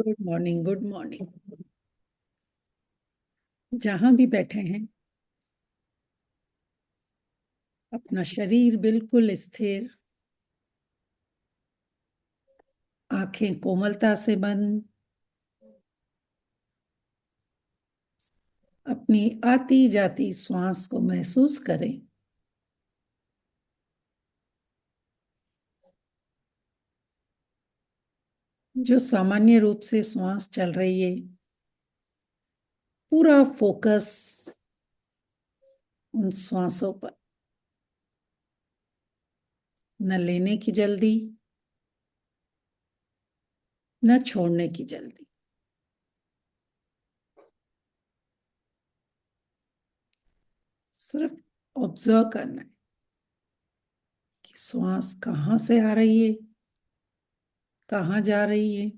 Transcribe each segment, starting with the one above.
Good morning, good morning. जहां भी बैठे हैं, अपना शरीर बिल्कुल स्थिर, आंखें कोमलता से बंद, अपनी आती जाती श्वास को महसूस करें। जो सामान्य रूप से श्वास चल रही है, पूरा फोकस उन श्वासों पर। न लेने की जल्दी, न छोड़ने की जल्दी। सिर्फ ऑब्जर्व करना है कि श्वास कहाँ से आ रही है, कहाँ जा रही है,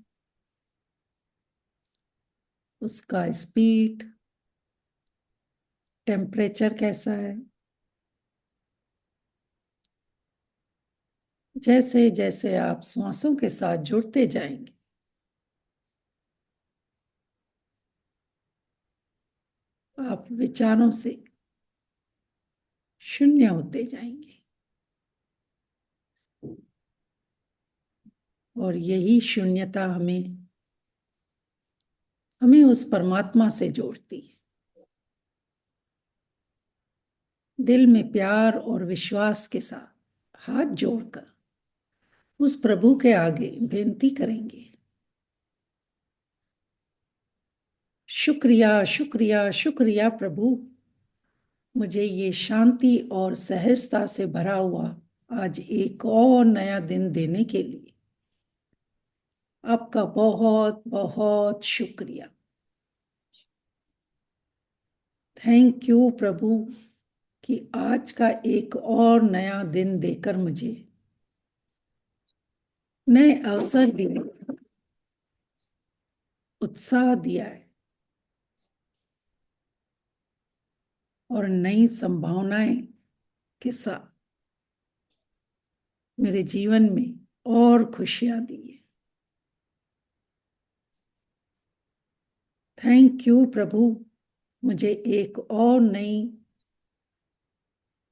उसका स्पीड, टेम्परेचर कैसा है। जैसे जैसे आप श्वासों के साथ जुड़ते जाएंगे, आप विचारों से शून्य होते जाएंगे। और यही शून्यता हमें हमें उस परमात्मा से जोड़ती है। दिल में प्यार और विश्वास के साथ हाथ जोड़कर उस प्रभु के आगे बेनती करेंगे। शुक्रिया, शुक्रिया, शुक्रिया प्रभु, मुझे ये शांति और सहजता से भरा हुआ आज एक और नया दिन देने के लिए आपका बहुत बहुत शुक्रिया। थैंक यू प्रभु कि आज का एक और नया दिन देकर मुझे नए अवसर दिए, उत्साह दिया है और नई संभावनाएं के साथ मेरे जीवन में और खुशियां दी है। थैंक यू प्रभु, मुझे एक और नई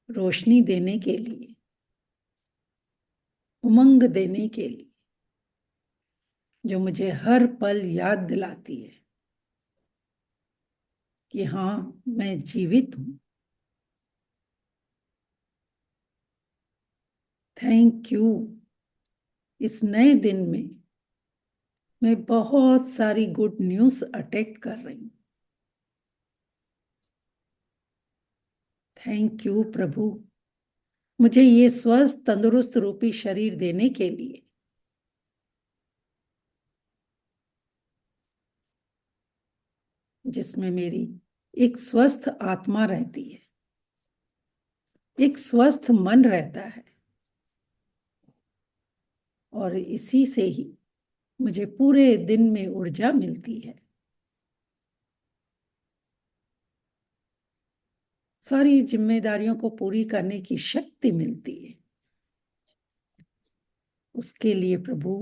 रोशनी देने के लिए, उमंग देने के लिए, जो मुझे हर पल याद दिलाती है कि हाँ, मैं जीवित हूं। Thank you. इस नए दिन में मैं बहुत सारी गुड न्यूज़ अटेक्ट कर रही हूँ। थैंक यू प्रभु, मुझे ये स्वस्थ तंदुरुस्त रूपी शरीर देने के लिए, जिसमें मेरी एक स्वस्थ आत्मा रहती है, एक स्वस्थ मन रहता है, और इसी से ही मुझे पूरे दिन में ऊर्जा मिलती है। सारी जिम्मेदारियों को पूरी करने की शक्ति मिलती है। उसके लिए प्रभु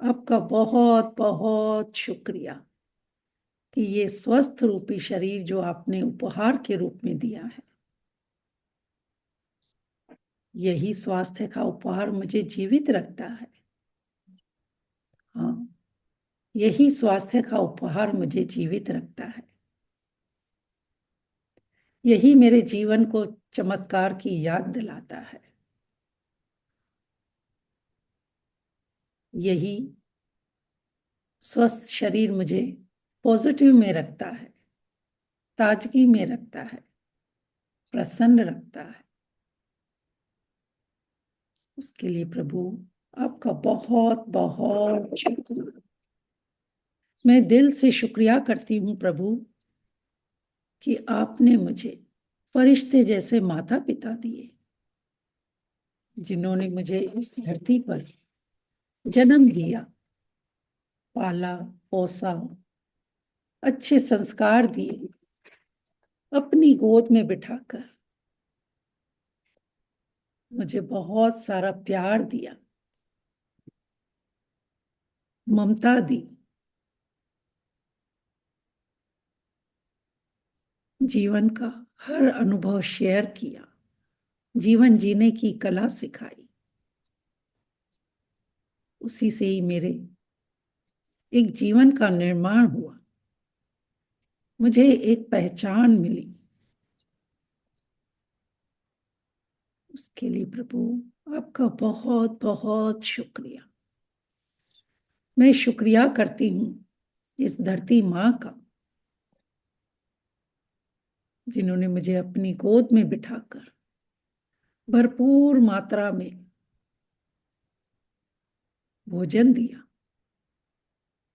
आपका बहुत बहुत शुक्रिया कि ये स्वस्थ रूपी शरीर जो आपने उपहार के रूप में दिया है, यही स्वास्थ्य का उपहार मुझे जीवित रखता है। हाँ, यही स्वास्थ्य का उपहार मुझे जीवित रखता है। यही मेरे जीवन को चमत्कार की याद दिलाता है। यही स्वस्थ शरीर मुझे पॉजिटिव में रखता है, ताजगी में रखता है, प्रसन्न रखता है। उसके लिए प्रभु आपका बहुत बहुत शुक्रिया। मैं दिल से शुक्रिया करती हूँ प्रभु कि आपने मुझे फरिश्ते जैसे माता पिता दिए, जिन्होंने मुझे इस धरती पर जन्म दिया, पाला पोसा, अच्छे संस्कार दिए, अपनी गोद में बिठाकर मुझे बहुत सारा प्यार दिया, ममता दी, जीवन का हर अनुभव शेयर किया, जीवन जीने की कला सिखाई। उसी से ही मेरे एक जीवन का निर्माण हुआ, मुझे एक पहचान मिली। उसके लिए प्रभु आपका बहुत बहुत शुक्रिया। मैं शुक्रिया करती हूँ इस धरती माँ का, जिन्होंने मुझे अपनी गोद में बिठाकर भरपूर मात्रा में भोजन दिया,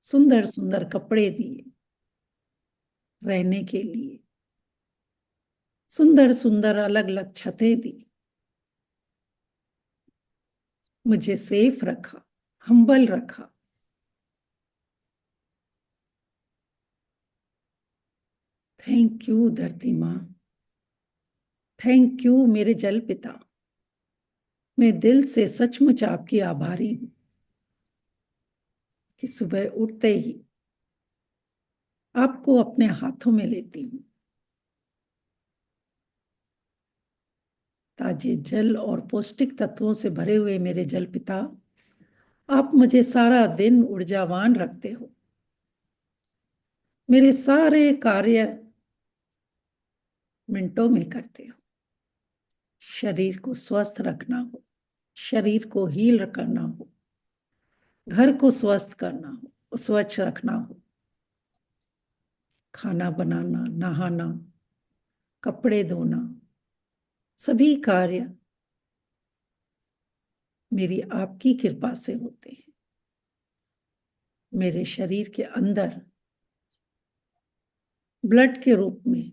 सुंदर सुंदर कपड़े दिए रहने के लिए, सुंदर सुंदर अलग अलग छतें दी, मुझे सेफ रखा, हम्बल रखा। थैंक यू धरती माँ, थैंक यू मेरे जल पिता। मैं दिल से सचमुच आपकी आभारी हूँ कि सुबह उठते ही आपको अपने हाथों में लेती हूँ। ताजे जल और पौष्टिक तत्वों से भरे हुए मेरे जल पिता, आप मुझे सारा दिन ऊर्जावान रखते हो। मेरे सारे कार्य मिनटों में करते हो। शरीर को स्वस्थ रखना हो, शरीर को हील करना हो, घर को स्वस्थ करना हो, स्वच्छ रखना हो, खाना बनाना, नहाना, कपड़े धोना, सभी कार्य मेरी आपकी कृपा से होते हैं। मेरे शरीर के अंदर ब्लड के रूप में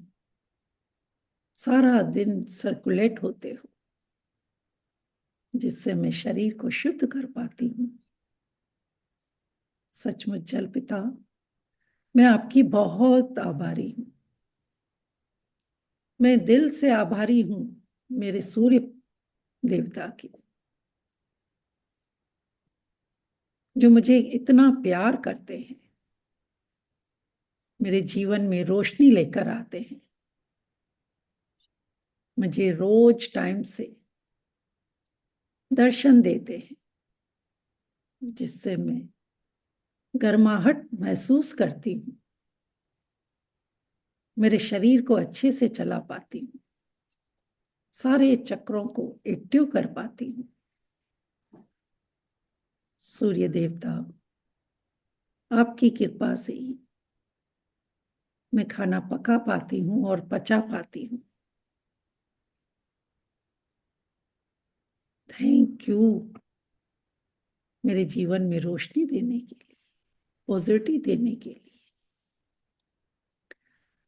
सारा दिन सर्कुलेट होते हो, जिससे मैं शरीर को शुद्ध कर पाती हूँ। सचमुच जल पिता, मैं आपकी बहुत आभारी हूँ। मैं दिल से आभारी हूँ मेरे सूर्य देवता की, जो मुझे इतना प्यार करते हैं, मेरे जीवन में रोशनी लेकर आते हैं, मुझे रोज टाइम से दर्शन देते हैं, जिससे मैं गर्माहट महसूस करती हूँ, मेरे शरीर को अच्छे से चला पाती हूँ, सारे चक्रों को एक्टिव कर पाती हूँ। सूर्य देवता, आपकी कृपा से ही मैं खाना पका पाती हूँ और पचा पाती हूँ। थैंक यू मेरे जीवन में रोशनी देने के लिए, पॉजिटिव देने के लिए।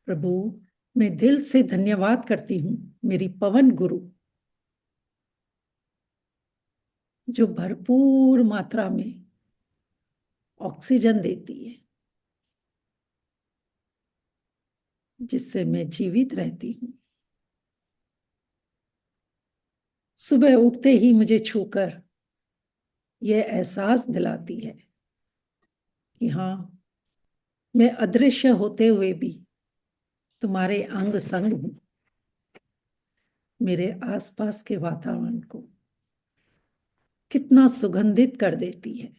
प्रभु, मैं दिल से धन्यवाद करती हूँ मेरी पवन गुरु, जो भरपूर मात्रा में ऑक्सीजन देती है, जिससे मैं जीवित रहती हूँ। सुबह उठते ही मुझे छूकर यह एहसास दिलाती है कि हाँ, मैं अदृश्य होते हुए भी तुम्हारे अंग संग हूँ। मेरे आसपास के वातावरण को कितना सुगंधित कर देती है,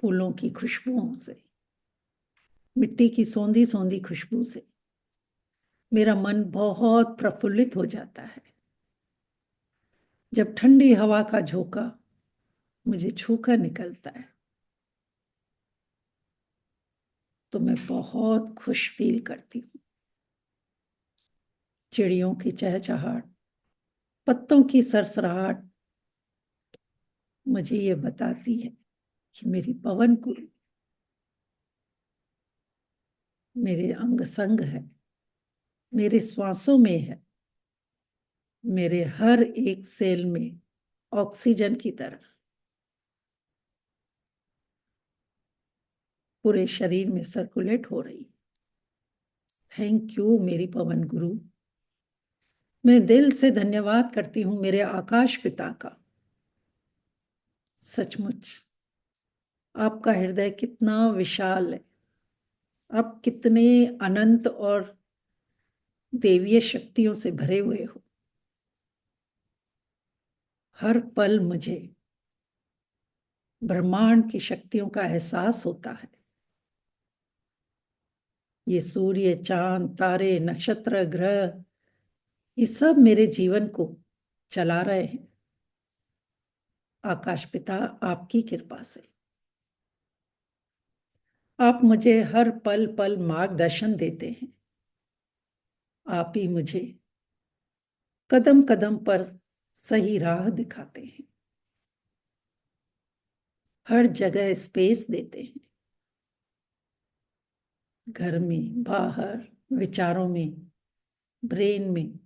फूलों की खुशबुओं से, मिट्टी की सौंधी सौंधी खुशबू से मेरा मन बहुत प्रफुल्लित हो जाता है। जब ठंडी हवा का झोंका मुझे छूकर निकलता है, तो मैं बहुत खुश फील करती हूँ। चिड़ियों की चहचहाट, पत्तों की सरसराहट मुझे ये बताती है कि मेरी पवन गुरु मेरे अंग संग है, मेरे श्वासों में है, मेरे हर एक सेल में ऑक्सीजन की तरह पूरे शरीर में सर्कुलेट हो रही। थैंक यू मेरी पवन गुरु। मैं दिल से धन्यवाद करती हूँ मेरे आकाश पिता का। सचमुच आपका हृदय कितना विशाल है, आप कितने अनंत और देवीय शक्तियों से भरे हुए हो। हर पल मुझे ब्रह्मांड की शक्तियों का एहसास होता है। ये सूर्य, चांद, तारे, नक्षत्र, ग्रह, ये सब मेरे जीवन को चला रहे हैं, आकाश पिता आपकी कृपा से। आप मुझे हर पल पल मार्गदर्शन देते हैं। आप ही मुझे कदम कदम पर सही राह दिखाते हैं। हर जगह स्पेस देते हैं, घर में, बाहर, विचारों में, ब्रेन में,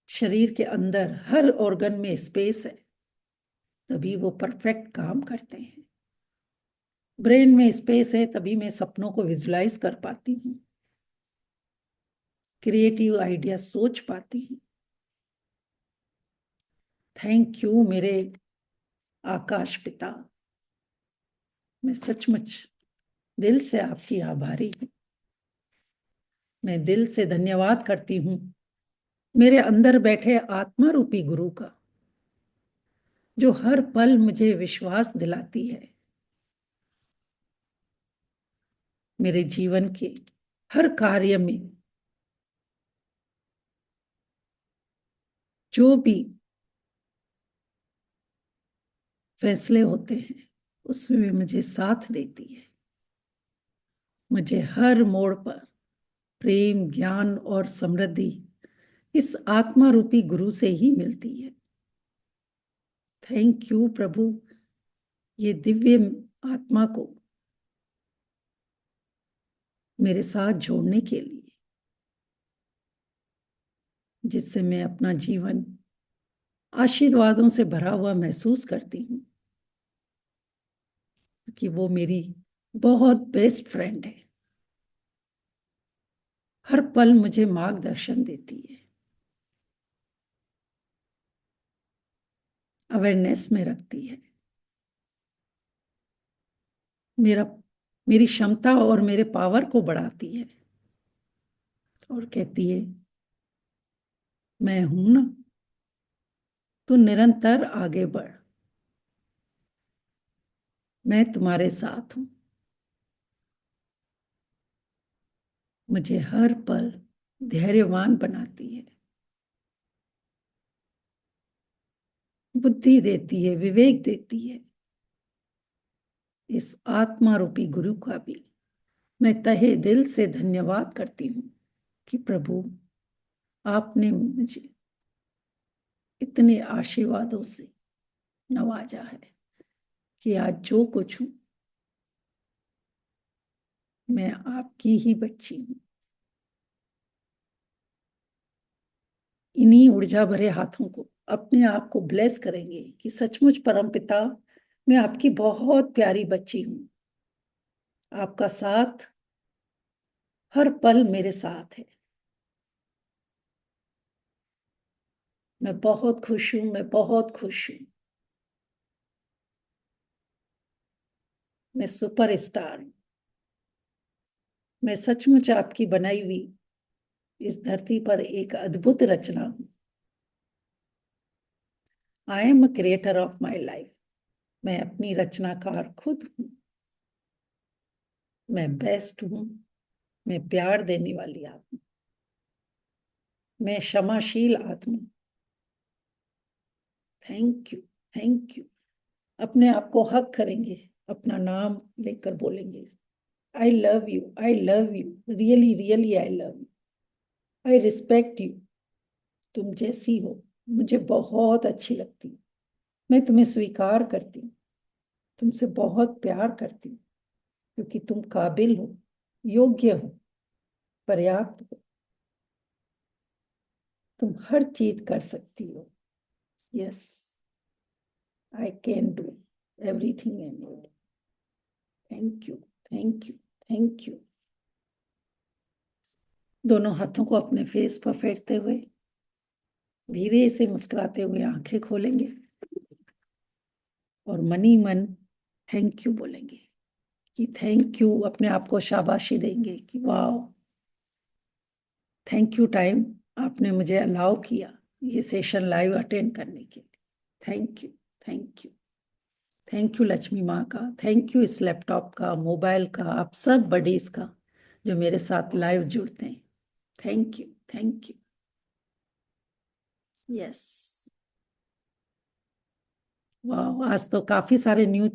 शरीर के अंदर, हर ऑर्गन में स्पेस है, तभी वो परफेक्ट काम करते हैं। ब्रेन में स्पेस है, तभी मैं सपनों को विजुलाइज कर पाती हूँ, क्रिएटिव आइडिया सोच पाती हूँ। थैंक यू मेरे आकाश पिता। मैं सचमुच दिल से आपकी आभारी हूँ। मैं दिल से धन्यवाद करती हूँ मेरे अंदर बैठे आत्मा रूपी गुरु का, जो हर पल मुझे विश्वास दिलाती है। मेरे जीवन के हर कार्य में जो भी फैसले होते हैं, उसमें मुझे साथ देती है। मुझे हर मोड़ पर प्रेम, ज्ञान और समृद्धि इस आत्मा रूपी गुरु से ही मिलती है। थैंक यू प्रभु, ये दिव्य आत्मा को मेरे साथ जोड़ने के लिए, जिससे मैं अपना जीवन आशीर्वादों से भरा हुआ महसूस करती हूँ, क्योंकि वो मेरी बहुत बेस्ट फ्रेंड है। हर पल मुझे मार्गदर्शन देती है, अवेयरनेस में रखती है। मेरा मेरी क्षमता और मेरे पावर को बढ़ाती है और कहती है, मैं हूं ना, तो निरंतर आगे बढ़, मैं तुम्हारे साथ हूं। मुझे हर पल धैर्यवान बनाती है, बुद्धि देती है, विवेक देती है। इस आत्मा रूपी गुरु का भी मैं तहे दिल से धन्यवाद करती हूँ कि प्रभु, आपने मुझे इतने आशीर्वादों से नवाजा है कि आज जो कुछ हूं, मैं आपकी ही बच्ची हूं। इन्हीं ऊर्जा भरे हाथों को अपने आप को ब्लेस करेंगे कि सचमुच परमपिता, मैं आपकी बहुत प्यारी बच्ची हूं। आपका साथ हर पल मेरे साथ है। मैं बहुत खुश हूं, मैं बहुत खुश हूं। मैं सुपर स्टार हूं। मैं सचमुच आपकी बनाई हुई इस धरती पर एक अद्भुत रचना हूं। I am a creator of my life. मैं अपनी रचनाकार खुद हूं। मैं बेस्ट हूं। मैं प्यार देने वाली आत्मा। मैं क्षमाशील आत्मा। Thank you, thank you. अपने आप को हक करेंगे, अपना नाम लेकर बोलेंगे, I love you, I love you, really really I love you, I respect you. तुम जैसी हो मुझे बहुत अच्छी लगती है। मैं तुम्हें स्वीकार करती हूँ, तुमसे बहुत प्यार करती हूँ, क्योंकि तुम काबिल हो, योग्य हो, पर्याप्त हो। तुम हर चीज कर सकती हो। Yes, I can do everything and more. Thank you, thank you, thank you. दोनों हाथों को अपने फेस पर फेरते हुए धीरे से मुस्कुराते हुए आंखें खोलेंगे और मन ही मन थैंक यू बोलेंगे कि थैंक यू, अपने आप को शाबाशी देंगे कि वाह, थैंक यू टाइम, आपने मुझे अलाउ किया ये सेशन लाइव अटेंड करने के लिए। Thank you, thank you, thank you Lakshmi माँ का, थैंक यू इस लैपटॉप का, मोबाइल का, आप सब बडीज का जो मेरे साथ लाइव जुड़ते हैं। Thank you, thank you. Yes, वाह, आज तो काफी सारे न्यू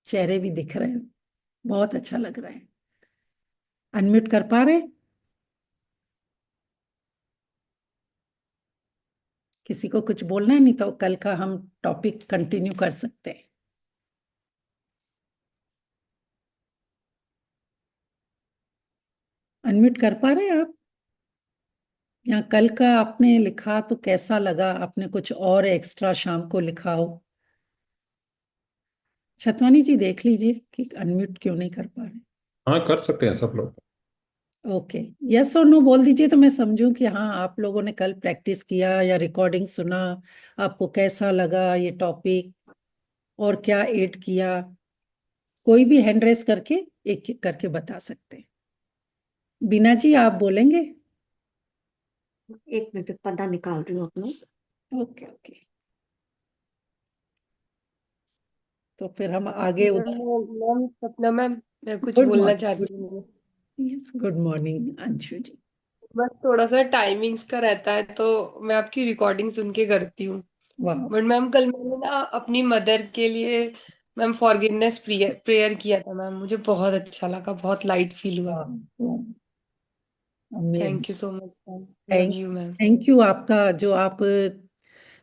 चेहरे भी दिख रहे हैं, बहुत अच्छा लग रहा है। अनम्यूट कर पा रहे हैं? किसी को कुछ बोलना है? नहीं तो कल का हम टॉपिक कंटिन्यू कर सकते हैं। अनम्यूट कर पा रहे हैं आप? या कल का आपने लिखा तो कैसा लगा? आपने कुछ और एक्स्ट्रा शाम को लिखा हो? छतवानी जी देख लीजिए कि अनम्यूट क्यों नहीं कर पा रहे। हाँ, कर सकते हैं सब लोग। ओके, यस और नो बोल दीजिए तो मैं समझूं कि हाँ, आप लोगों ने कल प्रैक्टिस किया या रिकॉर्डिंग सुना, आपको कैसा लगा ये टॉपिक, और क्या ऐड किया। कोई भी हैंड रेस करके एक एक करके बता सकते हैं। बीना जी आप बोलेंगे? एक मिनट पता निकाल रही हूँ अपनी। ओके ओके, तो फिर हम आगे उधर। मैम सपना मैम, मैं कुछ गुड बोलना मॉर्निंग। चाहती हूँ। यस, गुड मॉर्निंग अंशु जी। बस थोड़ा सा टाइमिंग्स का रहता है तो मैं आपकी रिकॉर्डिंग सुन के करती हूँ। वाह बट मैम कल मैंने ना अपनी मदर के लिए मैम फॉरगिवनेस प्रेयर प्रेयर किया था मैम, मुझे बहुत अच्छा लगा, बहुत लाइट फील हुआ। वाह, amazing. Thank you so much ma'am, love thank you ma'am. Thank you आपका, जो आप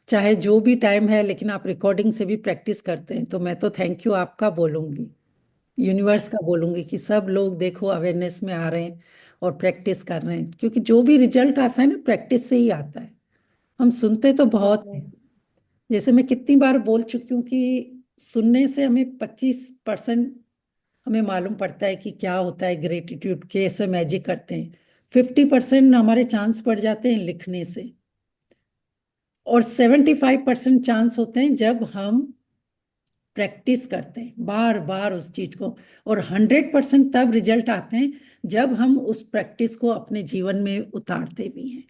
चाहे जो भी टाइम है लेकिन आप रिकॉर्डिंग से भी प्रैक्टिस करते हैं, तो मैं तो थैंक यू आपका बोलूंगी, यूनिवर्स का बोलूंगी कि सब लोग देखो अवेयरनेस में आ रहे हैं और प्रैक्टिस कर रहे हैं, क्योंकि जो भी रिजल्ट आता है ना प्रैक्टिस से ही आता है। हम सुनते तो हाँ बहुत हैं, मैम। जैसे मैं कितनी बार बोल चुकी हूँ कि सुनने से हमें 25% हमें मालूम पड़ता है कि क्या होता है ग्रेटिट्यूड, कैसे मैजिक करते हैं। 50% हमारे चांस पड़ जाते हैं लिखने से, और 75% चांस होते हैं जब हम प्रैक्टिस करते हैं बार बार उस चीज को, और 100% तब रिजल्ट आते हैं जब हम उस प्रैक्टिस को अपने जीवन में उतारते भी हैं।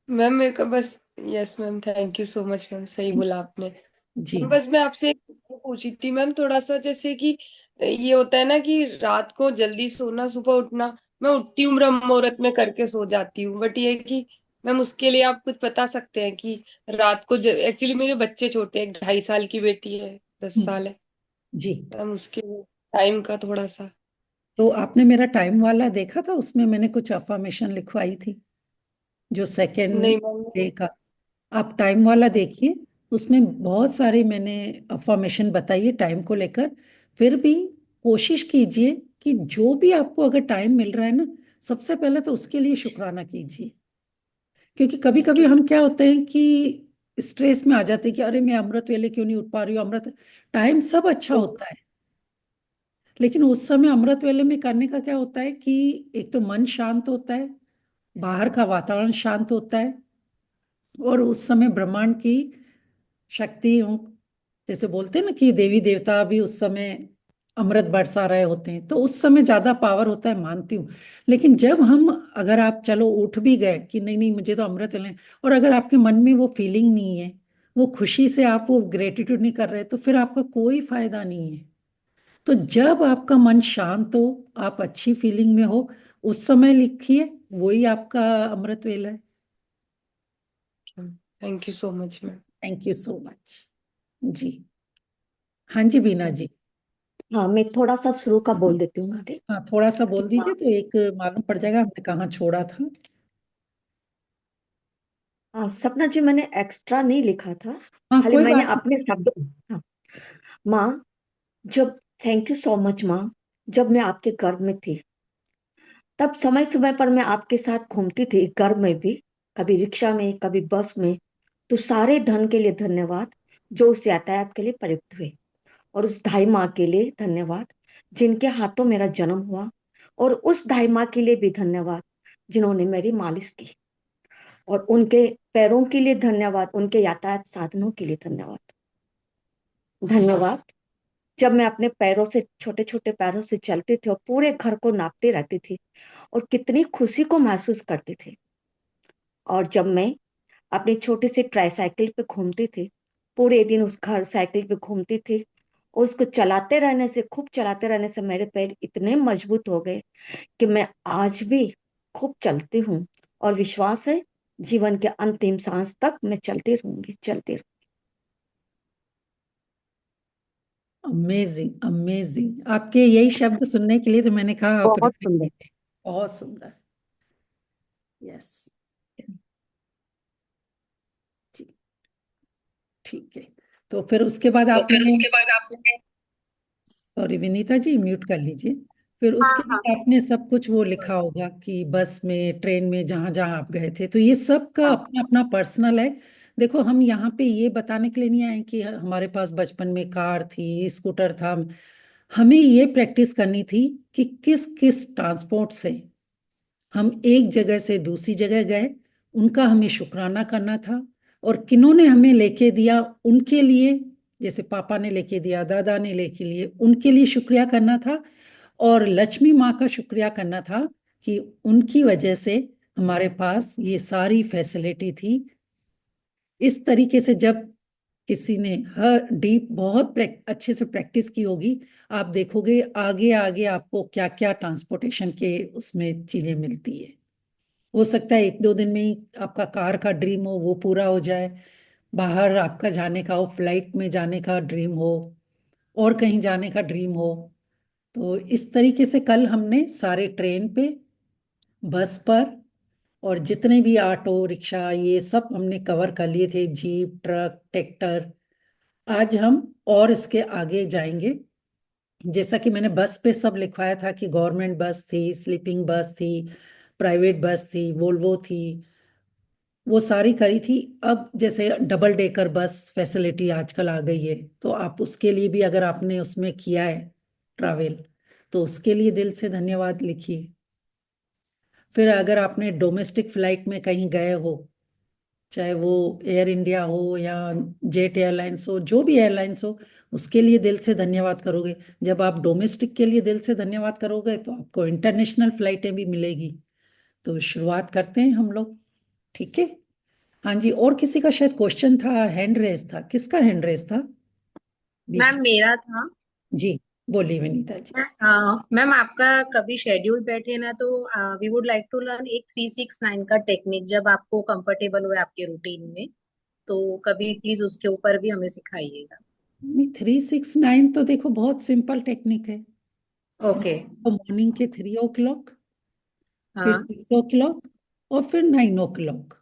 मैम मेरे को बस, yes ma'am, thank you so much ma'am, सही बोला आपने। जी बस मैं आपसे एक वो पूछी थी मैम, थोड़ा सा जैसे कि ये होता है ना कि रात को जल्दी सोना सुबह उठना, मैं उठती हूँ ब्रह्म मुहूर्त में करके सो जाती हूँ, बट ये है कि मैम उसके लिए आप कुछ बता सकते हैं कि रात को एक्चुअली मेरे बच्चे छोटे हैं, 2.5 साल की बेटी है, 10 साल है जी। मैम, उसके टाइम का थोड़ा सा। तो आपने मेरा टाइम वाला देखा था, उसमें मैंने कुछ अफर्मेशन लिखवाई थी, जो सेकेंड नहीं मैम। डे का। आप टाइम वाला देखिए, उसमें बहुत सारे मैंने अफर्मेशन बताई है टाइम को लेकर। फिर भी कोशिश कीजिए कि जो भी आपको अगर टाइम मिल रहा है ना, सबसे पहले तो उसके लिए शुक्राना कीजिए। क्योंकि कभी ठीक कभी है। हम क्या होते हैं कि स्ट्रेस में आ जाते हैं कि अरे मैं अमृत वेले क्यों नहीं उठ पा रही हूँ, अमृत टाइम सब अच्छा होता है, लेकिन उस समय अमृत वेले में करने का क्या होता है कि एक तो मन शांत होता है, बाहर का वातावरण शांत होता है, और उस समय ब्रह्मांड की शक्ति जैसे बोलते हैं ना कि देवी देवता भी उस समय अमृत बरसा रहे होते हैं, तो उस समय ज्यादा पावर होता है, मानती हूँ। लेकिन जब हम, अगर आप चलो उठ भी गए कि नहीं नहीं मुझे तो अमृत लेना है, और अगर आपके मन में वो फीलिंग नहीं है, वो खुशी से आप वो ग्रेटिट्यूड नहीं कर रहे, तो फिर आपका कोई फायदा नहीं है। तो जब आपका मन शांत हो, आप अच्छी फीलिंग में हो, उस समय लिखिए, वही आपका अमृत वेला है। Thank you so much ma'am. Thank you so much जी। हाँ जी बीना जी। हाँ, मैं थोड़ा सा शुरू का बोल देती हूँ आगे। हाँ, थोड़ा सा बोल दीजिए तो एक मालूम पड़ जाएगा हमने कहाँ छोड़ा था। सपना जी, मैंने एक्स्ट्रा नहीं लिखा था, हाँ, खाली कोई मैंने बात अपने शब्द। हाँ, माँ, जब थैंक यू सो मच माँ, जब मैं आपके गर्भ में थी, तब समय समय पर मैं आपके साथ घूमती थी गर्भ में भी, कभी रिक्शा में कभी बस में। तो सारे धन के लिए धन्यवाद जो उस यातायात के लिए प्रयुक्त हुए, और उस दाई माँ के लिए धन्यवाद जिनके हाथों मेरा जन्म हुआ, और उस दाई माँ के लिए भी धन्यवाद जिन्होंने मेरी मालिश की, और उनके पैरों के लिए धन्यवाद, उनके यातायात साधनों के लिए धन्यवाद। धन्यवाद जब मैं अपने पैरों से, छोटे छोटे पैरों से चलती थी और पूरे घर को नापती रहती थी और कितनी खुशी को महसूस करती थी। और जब मैं अपनी छोटी सी ट्राईसाइकिल पे घूमती थी, पूरे दिन उस घर साइकिल पे घूमती थी, और उसको चलाते रहने से, खूब चलाते रहने से मेरे पैर इतने मजबूत हो गए कि मैं आज भी खूब चलती हूँ। और विश्वास है, जीवन के अंतिम सांस तक मैं चलती रहूंगी, चलती रहूंगी। अमेजिंग अमेजिंग, आपके यही शब्द सुनने के लिए तो मैंने कहा आप बहुत रिपीट सुंदर। कीजिए। बहुत सुंदर। यस जी, ठीक है। तो फिर उसके बाद तो फिर आपने, उसके बाद आपने। सॉरी विनीता जी, म्यूट कर लीजिए। फिर हाँ उसके हाँ। बाद आपने सब कुछ वो लिखा होगा कि बस में, ट्रेन में, जहां जहां आप गए थे, तो ये सब का हाँ। अपना अपना पर्सनल है। देखो, हम यहाँ पे ये बताने के लिए नहीं आए कि हमारे पास बचपन में कार थी, स्कूटर था। हमें ये प्रैक्टिस करनी थी कि किस किस ट्रांसपोर्ट से हम एक जगह से दूसरी जगह गए, उनका हमें शुक्राना करना था। और किन्होंने हमें लेके दिया, उनके लिए, जैसे पापा ने लेके दिया, दादा ने लेके लिए, उनके लिए शुक्रिया करना था। और लक्ष्मी माँ का शुक्रिया करना था कि उनकी वजह से हमारे पास ये सारी फैसिलिटी थी। इस तरीके से जब किसी ने हर डीप बहुत अच्छे से प्रैक्टिस की होगी, आप देखोगे आगे आगे आपको क्या क्या ट्रांसपोर्टेशन के उसमें चीजें मिलती है। हो सकता है एक दो दिन में ही आपका कार का ड्रीम हो वो पूरा हो जाए, बाहर आपका जाने का हो, फ्लाइट में जाने का ड्रीम हो, और कहीं जाने का ड्रीम हो। तो इस तरीके से कल हमने सारे ट्रेन पे, बस पर, और जितने भी ऑटो रिक्शा ये सब हमने कवर कर लिए थे, जीप, ट्रक, ट्रैक्टर। आज हम और इसके आगे जाएंगे। जैसा कि मैंने बस पे सब लिखवाया था कि गवर्नमेंट बस थी, स्लीपिंग बस थी, प्राइवेट बस थी, वोल्वो थी, वो सारी करी थी। अब जैसे डबल डेकर बस फैसिलिटी आजकल आ गई है, तो आप उसके लिए भी, अगर आपने उसमें किया है ट्रैवल, तो उसके लिए दिल से धन्यवाद लिखिए। फिर अगर आपने डोमेस्टिक फ्लाइट में कहीं गए हो, चाहे वो एयर इंडिया हो या जेट एयरलाइंस हो, जो भी एयरलाइंस हो, उसके लिए दिल से धन्यवाद करोगे। जब आप डोमेस्टिक के लिए दिल से धन्यवाद करोगे तो आपको इंटरनेशनल फ्लाइटें भी मिलेगी। तो शुरुआत करते हैं हम लोग, ठीक है। हाँ जी, और किसी का शायद क्वेश्चन था, हैंड रेज था, किसका हैंड रेज था बीच? मैम मेरा था। जी, बोलिए विनीता जी। मैम आपका कभी शेड्यूल बैठे ना तो we would like to learn एक 369 का टेक्निक, जब आपको कंफर्टेबल हुए आपके रूटीन में, तो कभी प्लीज उसके ऊपर भी हमें सिखाइएगा। 369 तो देखो बहुत सिंपल टेक्निक है। ओके। तो मॉर्निंग के 3 o'clock, फिर हाँ। 6 o'clock, और फिर 9 o'clock।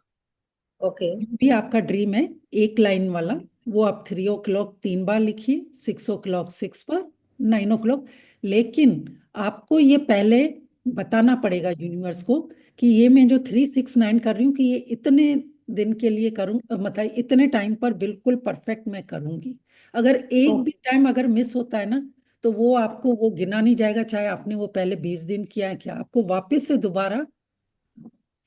ओके। जो भी आपका ड्रीम है, एक लाइन वाला, वो आप 3 o'clock 3 बार लिखिए, 6 o'clock 6 बार, 9 o'clock। लेकिन आपको ये पहले बताना पड़ेगा यूनिवर्स को कि ये मैं जो 369 कर रही हूँ, कि ये इतने दिन के लिए करूँ, मतलब इतने टाइम पर बिल्कुल परफेक्ट मैं करूंगी। अगर एक भी टाइम अगर मिस होता है ना, तो वो आपको वो गिना नहीं जाएगा, चाहे आपने वो पहले 20 दिन किया है क्या, आपको वापस से दोबारा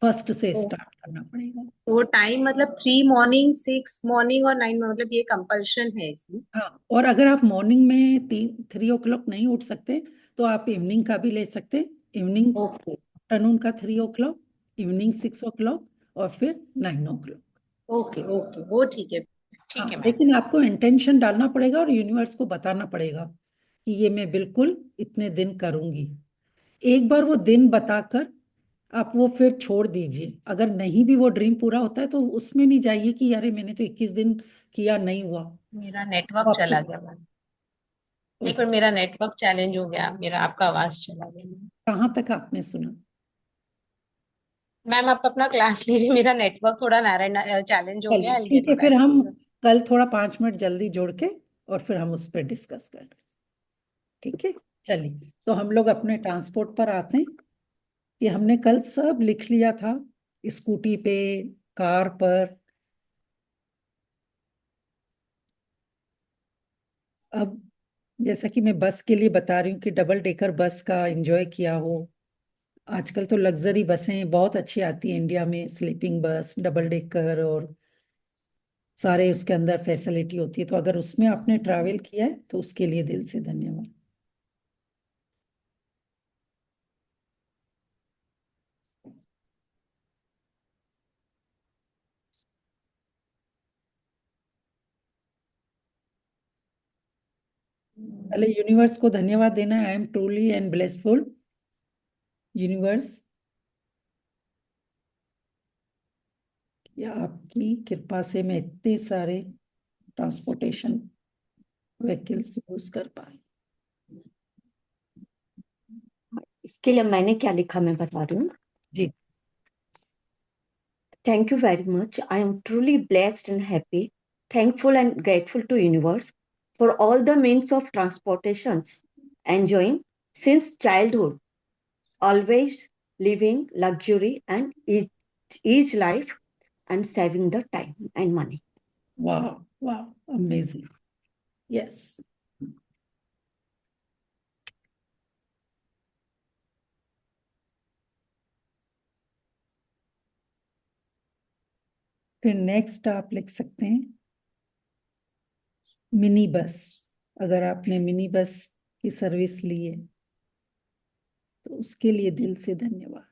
फर्स्ट से तो स्टार्ट करना पड़ेगा। वो टाइम मतलब 3 मॉर्निंग, 6 मॉर्निंग और 9 में, मतलब ये कंपल्शन है इसमें? हाँ, और अगर आप मॉर्निंग में 3 o'clock नहीं उठ सकते, तो आप इवनिंग का भी ले सकते हैं। Evening, okay. आफ्टरनून का 3 o'clock, इवनिंग 6 o'clock, और फिर 9 o'clock। ओके। ओके, वो ठीक है। हाँ, ठीक है मैम। लेकिन आपको इंटेंशन डालना पड़ेगा और यूनिवर्स को बताना पड़ेगा कि ये मैं बिल्कुल इतने दिन करूंगी। एक बार वो दिन बताकर आप वो फिर छोड़ दीजिए। अगर नहीं भी वो ड्रीम पूरा होता है, तो उसमें नहीं जाइए कि अरे मैंने तो 21 दिन किया, नहीं हुआ। मेरा तो नेटवर्क आपको, चला गया मैम। एक बार मेरा नेटवर्क चैलेंज हो गया, मेरा आपका आवाज चला गया मैम। कहाँ तक आपने सुना? मैम आप अपना क्लास लीजिए, मेरा नेटवर्क थोड़ा नारायण चैलेंज हो गया। चलिए आई विल ठीक गेट है, फिर बैक हम टू यू। कल थोड़ा 5 मिनट जल्दी जोड़ के, और फिर हम उस पर डिस्कस कर रहे हैं, ठीक है। चलिए, तो हम लोग अपने ट्रांसपोर्ट पर आते हैं। कि हमने कल सब लिख लिया था, स्कूटी पे, कार पर। अब जैसा कि मैं बस के लिए बता रही हूँ कि डबल डेकर बस का एंजॉय किया हो। आजकल तो लग्जरी बसें बहुत अच्छी आती हैं इंडिया में, स्लीपिंग बस, डबल डेकर, और सारे उसके अंदर फैसिलिटी होती है। तो अगर उसमें आपने ट्रैवल किया है तो उसके लिए दिल से धन्यवाद। पहले यूनिवर्स को धन्यवाद देना है। I am truly and blessful universe, या आपकी कृपा से मैं इतने सारे ट्रांसपोर्टेशन व्हीकल्स यूज कर पाए। इसके लिए मैंने क्या लिखा मैं बता रही हूँ। जी। Thank you very much. I am truly blessed and happy, thankful and grateful to universe for all the means of transportations, enjoying since childhood, always living luxury and each life and saving the time and money. Wow, wow, amazing. Yes. फिर next आप लिख सकते हैं mini bus. अगर आपने mini bus की service ली है तो उसके लिए दिल से धन्यवाद।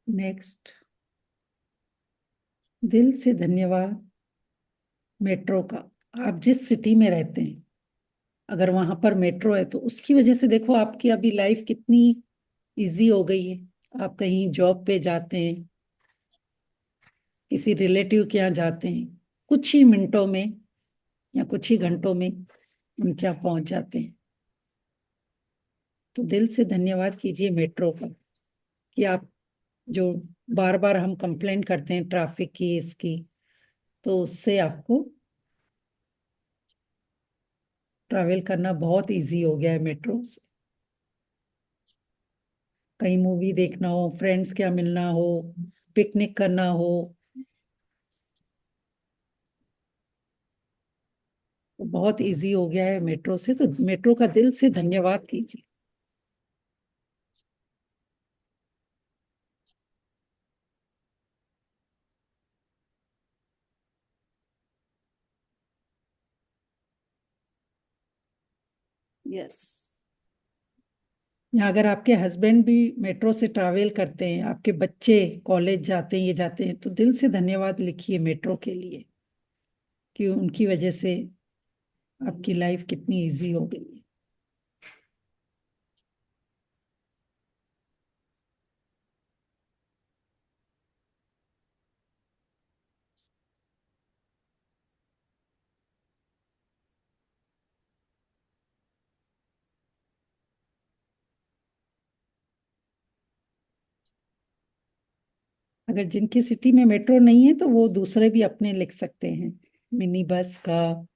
नेक्स्ट, दिल से धन्यवाद मेट्रो का। आप जिस सिटी में रहते हैं अगर वहां पर मेट्रो है तो उसकी वजह से देखो आपकी अभी लाइफ कितनी इजी हो गई है। आप कहीं जॉब पे जाते हैं, किसी रिलेटिव के यहाँ जाते हैं, कुछ ही मिनटों में या कुछ ही घंटों में उनके यहाँ पहुंच जाते हैं। तो दिल से धन्यवाद कीजिए मेट्रो का कि आप जो बार बार हम कंप्लेंट करते हैं ट्रैफिक की इसकी, तो उससे आपको ट्रैवल करना बहुत इजी हो गया है मेट्रो से। कहीं मूवी देखना हो, फ्रेंड्स के यहाँ मिलना हो, पिकनिक करना हो, तो बहुत इजी हो गया है मेट्रो से। तो मेट्रो का दिल से धन्यवाद कीजिए। यस। या अगर आपके हस्बैंड भी मेट्रो से ट्रैवल करते हैं, आपके बच्चे कॉलेज जाते हैं, ये जाते हैं, तो दिल से धन्यवाद लिखिए मेट्रो के लिए कि उनकी वजह से आपकी लाइफ कितनी इजी हो गई है। अगर जिनकी सिटी में मेट्रो नहीं है तो वो दूसरे भी अपने लिख सकते हैं, मिनी बस का,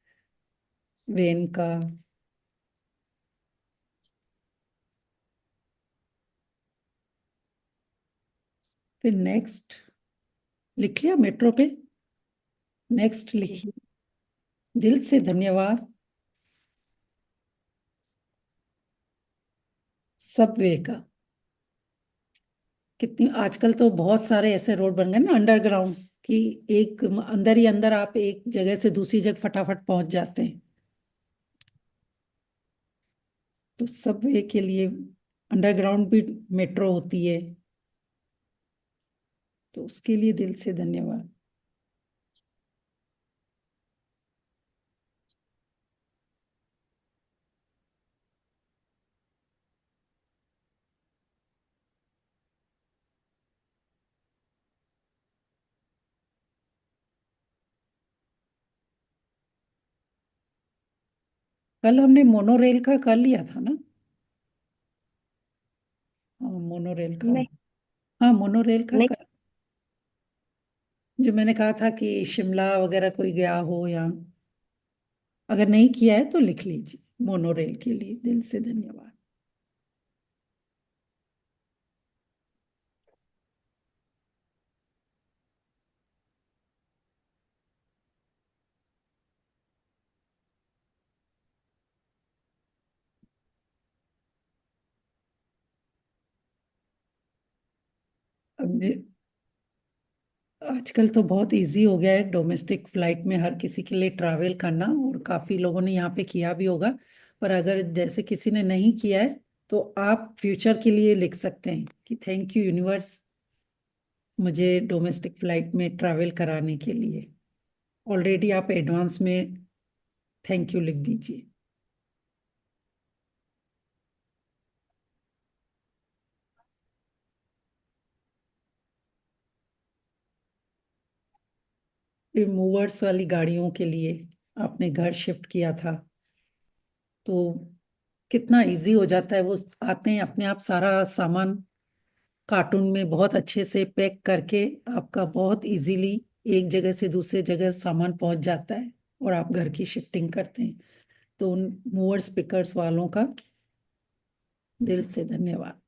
वेन का। फिर नेक्स्ट लिख लिया मेट्रो पे। नेक्स्ट लिखिए दिल से धन्यवाद सबवे का। कितनी आजकल तो बहुत सारे ऐसे रोड बन गए ना अंडरग्राउंड, कि एक अंदर ही अंदर आप एक जगह से दूसरी जगह फटाफट पहुंच जाते हैं। तो सबवे के लिए अंडरग्राउंड भी मेट्रो होती है, तो उसके लिए दिल से धन्यवाद। कल हमने मोनोरेल का कर लिया था ना। हाँ मोनोरेल का। नहीं हाँ मोनोरेल का नहीं कर। जो मैंने कहा था कि शिमला वगैरह कोई गया हो, या अगर नहीं किया है तो लिख लीजिए। मोनोरेल के लिए दिल से धन्यवाद। अब आजकल तो बहुत इजी हो गया है डोमेस्टिक फ्लाइट में हर किसी के लिए ट्रैवल करना, और काफी लोगों ने यहाँ पे किया भी होगा। पर अगर जैसे किसी ने नहीं किया है तो आप फ्यूचर के लिए लिख सकते हैं कि थैंक यू यूनिवर्स, मुझे डोमेस्टिक फ्लाइट में ट्रैवल कराने के लिए। ऑलरेडी आप एडवांस में थैंक यू लिख दीजिए। फिर मूवर्स वाली गाड़ियों के लिए आपने घर शिफ्ट किया था, तो कितना इजी हो जाता है। वो आते हैं अपने आप सारा सामान कार्टून में बहुत अच्छे से पैक करके आपका बहुत इजीली एक जगह से दूसरे जगह सामान पहुंच जाता है, और आप घर की शिफ्टिंग करते हैं। तो उन मूवर्स पिकर्स वालों का दिल से धन्यवाद।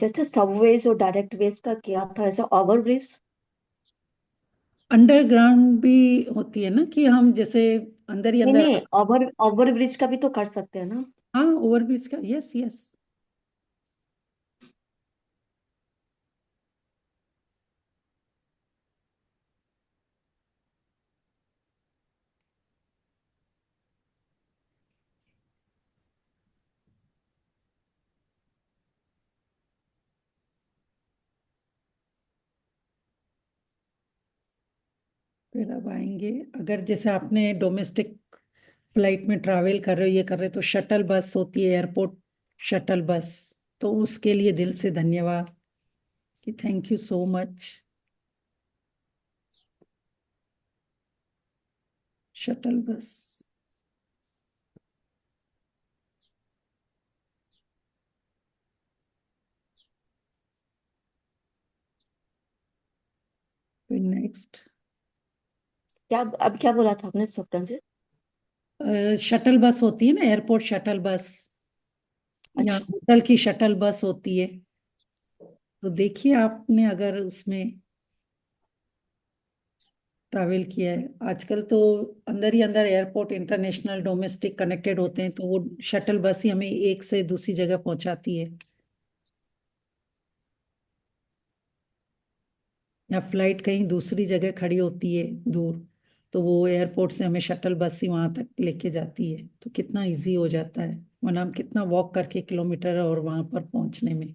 जैसे सबवेज और डायरेक्ट वेज का किया था, ऐसे ओवरब्रिज। अंडरग्राउंड भी होती है ना, कि हम जैसे अंदर ही नहीं अंदर नहीं, ओवरब्रिज का भी तो कर सकते हैं ना। हाँ, ओवरब्रिज का, यस यस। फिर अब आएंगे, अगर जैसे आपने डोमेस्टिक फ्लाइट में ट्रैवल कर रहे हो, ये कर रहे हो, तो शटल बस होती है, एयरपोर्ट शटल बस। तो उसके लिए दिल से धन्यवाद कि thank you so much. Shuttle bus. फिर नेक्स्ट क्या, अब क्या बोला था आपने सप्तन से? शटल बस होती है ना, एयरपोर्ट शटल बस, या अच्छा। होटल की शटल बस होती है। तो देखिए आपने अगर उसमें ट्रैवल किया है, आजकल तो अंदर ही अंदर एयरपोर्ट इंटरनेशनल डोमेस्टिक कनेक्टेड होते हैं, तो वो शटल बस ही हमें एक से दूसरी जगह पहुंचाती है। या फ्लाइट कहीं दूसरी जगह खड़ी होती है दूर, तो वो एयरपोर्ट से हमें शटल बस ही वहां तक लेके जाती है। तो कितना इजी हो जाता है, वरना हम कितना वॉक करके किलोमीटर और वहां पर पहुंचने में।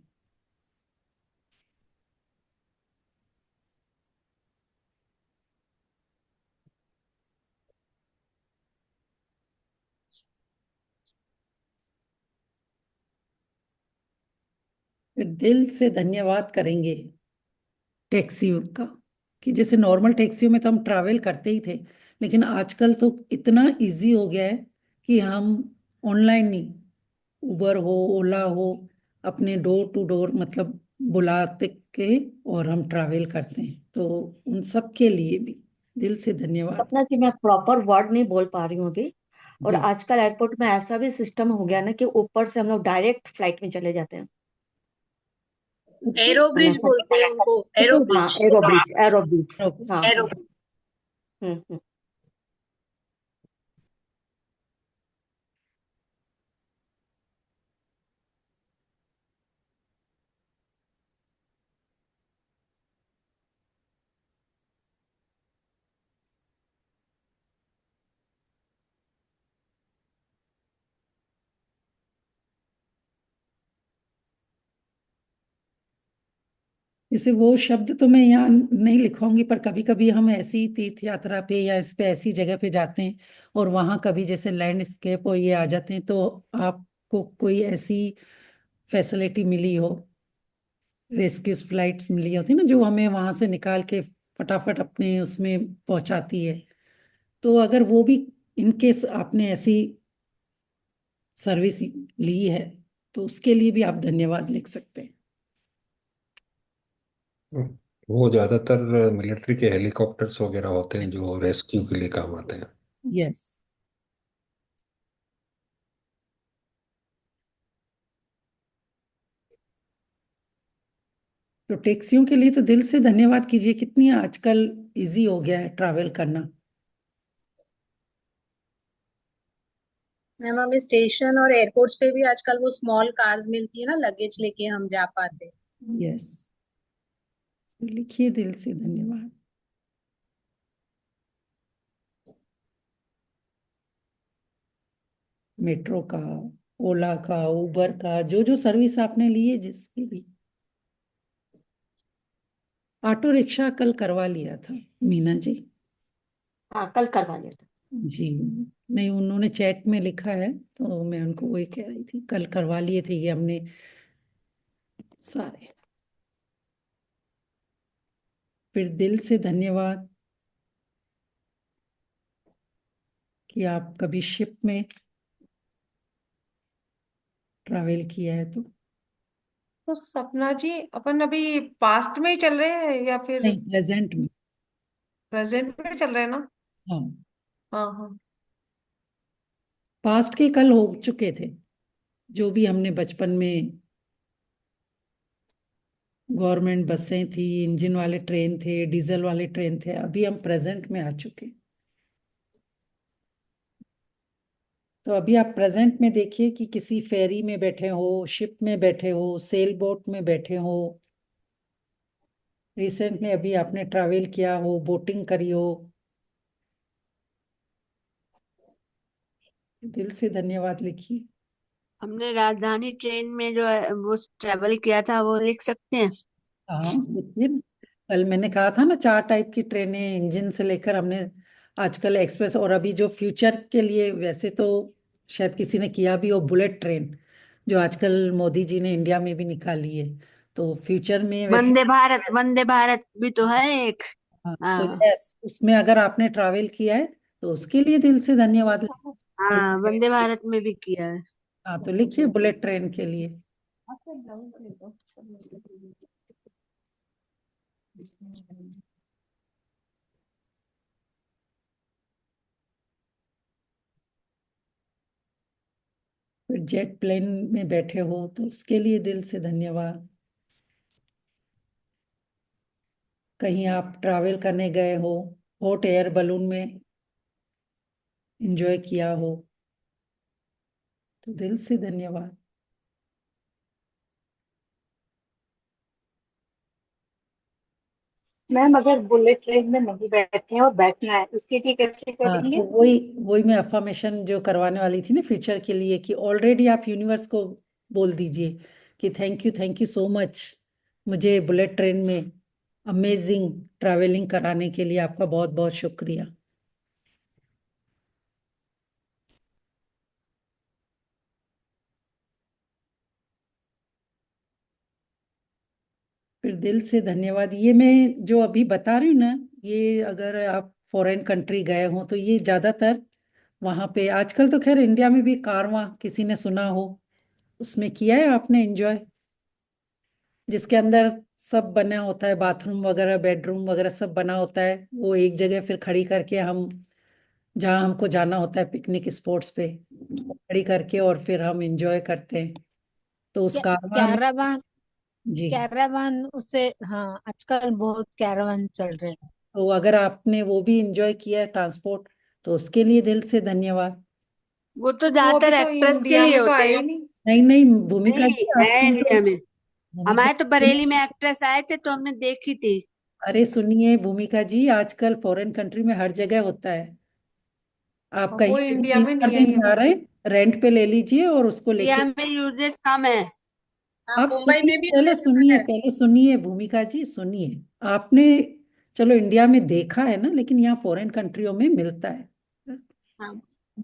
फिर दिल से धन्यवाद करेंगे टैक्सियों का, कि जैसे नॉर्मल टैक्सियों में तो हम ट्रैवल करते ही थे, लेकिन आजकल तो इतना इजी हो गया है कि हम ऑनलाइन ही, उबर हो, ओला हो, अपने डोर टू डोर मतलब बुलाते के, और हम ट्रैवल करते हैं। तो उन सब के लिए भी दिल से धन्यवाद। अपना कि मैं प्रॉपर वर्ड नहीं बोल पा रही हूँ अभी। और जी। आजकल एयरपोर्ट में ऐसा भी सिस्टम हो गया ना कि ऊपर से हम लोग डायरेक्ट फ्लाइट में चले जाते हैं। ऊपर एरो है ना? ब्रिज बोलते हैं उनको, वो एरो तो हाँ, bridge. Arrow bridge, arrow bridge. हाँ एरो। हाँ। हम्म। जैसे वो शब्द तो मैं यहाँ नहीं लिखूंगी, पर कभी कभी हम ऐसी तीर्थ यात्रा पे या इस पे ऐसी जगह पे जाते हैं, और वहाँ कभी जैसे लैंडस्केप और ये आ जाते हैं, तो आपको कोई ऐसी फैसिलिटी मिली हो, रेस्क्यू फ्लाइट्स मिली होती ना, जो हमें वहां से निकाल के फटाफट अपने उसमें पहुंचाती है। तो अगर वो भी इनकेस आपने ऐसी सर्विस ली है, तो उसके लिए भी आप धन्यवाद लिख सकते हैं। वो ज्यादातर मिलिट्री के हेलीकॉप्टर्स वगैरह होते हैं जो रेस्क्यू के लिए काम आते हैं। यस। तो टैक्सियों के लिए तो दिल से धन्यवाद कीजिए, कितनी आजकल इजी हो गया है ट्रैवल करना। मैम हमें स्टेशन और एयरपोर्ट्स पे भी आजकल वो स्मॉल कार्स मिलती है ना, लगेज लेके हम जा पाते हैं। यस, तो लिखिए दिल से धन्यवाद। मेट्रो का, ओला का, उबर का, जो जो सर्विस आपने ली है जिसकी भी। ऑटो रिक्शा कल करवा लिया था मीना जी। हाँ, कल करवा लेता। जी, नहीं उन्होंने चैट में लिखा है, तो मैं उनको वही कह रही थी, कल करवा लिए थे ये हमने सारे। फिर दिल से धन्यवाद कि आप कभी शिप में ट्रैवल किया है तो। तो सपना जी, अपन अभी पास्ट में ही चल रहे हैं या फिर नहीं, प्रेजेंट में। प्रेजेंट में चल रहे हैं ना? हाँ, हाँ हाँ। पास्ट के कल हो चुके थे, जो भी हमने बचपन में, गवर्नमेंट बसें थी, इंजन वाले ट्रेन थे, डीजल वाले ट्रेन थे, अभी हम प्रेजेंट में आ चुके। तो अभी आप प्रेजेंट में देखिए कि किसी फेरी में बैठे हो, शिप में बैठे हो, सेल बोट में बैठे हो, रिसेंटली अभी आपने ट्रैवल किया हो, बोटिंग करी हो, दिल से धन्यवाद लिखिए। हमने राजधानी ट्रेन में जो है वो ट्रेवल किया था, वो लिख सकते हैं? हाँ देखिए, कल मैंने कहा था ना 4 टाइप की ट्रेनें, इंजन से लेकर हमने आजकल एक्सप्रेस, और अभी जो फ्यूचर के लिए वैसे तो शायद किसी ने किया भी हो, बुलेट ट्रेन जो आजकल मोदी जी ने इंडिया में भी निकाली है, तो फ्यूचर में वैसे। वंदे भारत भी तो है एक। हाँ, तो हाँ। यस, उसमें अगर आपने ट्रैवल किया है तो उसके लिए दिल से धन्यवाद। हाँ, वंदे भारत में भी किया है। हाँ, तो लिखिए बुलेट ट्रेन के लिए। फिर जेट प्लेन में बैठे हो तो उसके लिए दिल से धन्यवाद। कहीं आप ट्रैवल करने गए हो, हॉट एयर बलून में एंजॉय किया हो, तो दिल से धन्यवाद। मैम अगर बुलेट ट्रेन में नहीं बैठे हैं और बैठना है उसके लिए कैसे हाँ, करेंगे? तो वही वही मैं अफर्मेशन जो करवाने वाली थी ना फ्यूचर के लिए, कि ऑलरेडी आप यूनिवर्स को बोल दीजिए कि थैंक यू सो मच, मुझे बुलेट ट्रेन में अमेजिंग ट्रैवलिंग कराने के लिए आपका बहुत बहुत शुक्रिया। फिर दिल से धन्यवाद, ये मैं जो अभी बता रही हूँ ना, ये अगर आप फॉरेन कंट्री गए हो तो ये ज्यादातर वहां पे, आजकल तो खैर इंडिया में भी कारवां किसी ने सुना हो, उसमें किया है आपने एंजॉय, जिसके अंदर सब बना होता है, बाथरूम वगैरह, बेडरूम वगैरह सब बना होता है, वो एक जगह फिर खड़ी करके हम, जहाँ हमको जाना होता है पिकनिक स्पॉट्स पे, खड़ी करके और फिर हम एंजॉय करते हैं, तो उस कारवां में। कैरावान, जी, कैरावान उसे, हाँ आजकल बहुत कैरावान चल रहे हैं। तो अगर आपने वो भी एंजॉय किया है ट्रांसपोर्ट, तो उसके लिए दिल से धन्यवाद। वो तो वो अभी ज्यादातर तो एक्सप्रेस के इंडिया लिए में तो होते आए हैं। ही नहीं। नहीं नहीं, भूमिका नहीं, जी है आजकल तो, इंडिया में। भूमिका हमारे तो जी बरेली में सुनिए, एक्ट्रेस आए थे तो हमने देखी थी। अरे सुनिए भूमिका जी, आजकल फॉरेन कंट्री में हर जगह होता है, आप और कहीं वो पे भी इंडिया तीन में चार नहीं दिन आई जा अभी। रहे हैं, रेंट पे ले लीजिए और उसको इंडिया लेके। में यूजेस कम है। हाँ, आप मुंबई सुनिए, में भी पहले अवेलेबल सुनिए, है। पहले सुनिए भूमिका जी, सुनिए। आपने चलो इंडिया में देखा है ना, लेकिन यहाँ फॉरेन कंट्रियों में मिलता है। हाँ,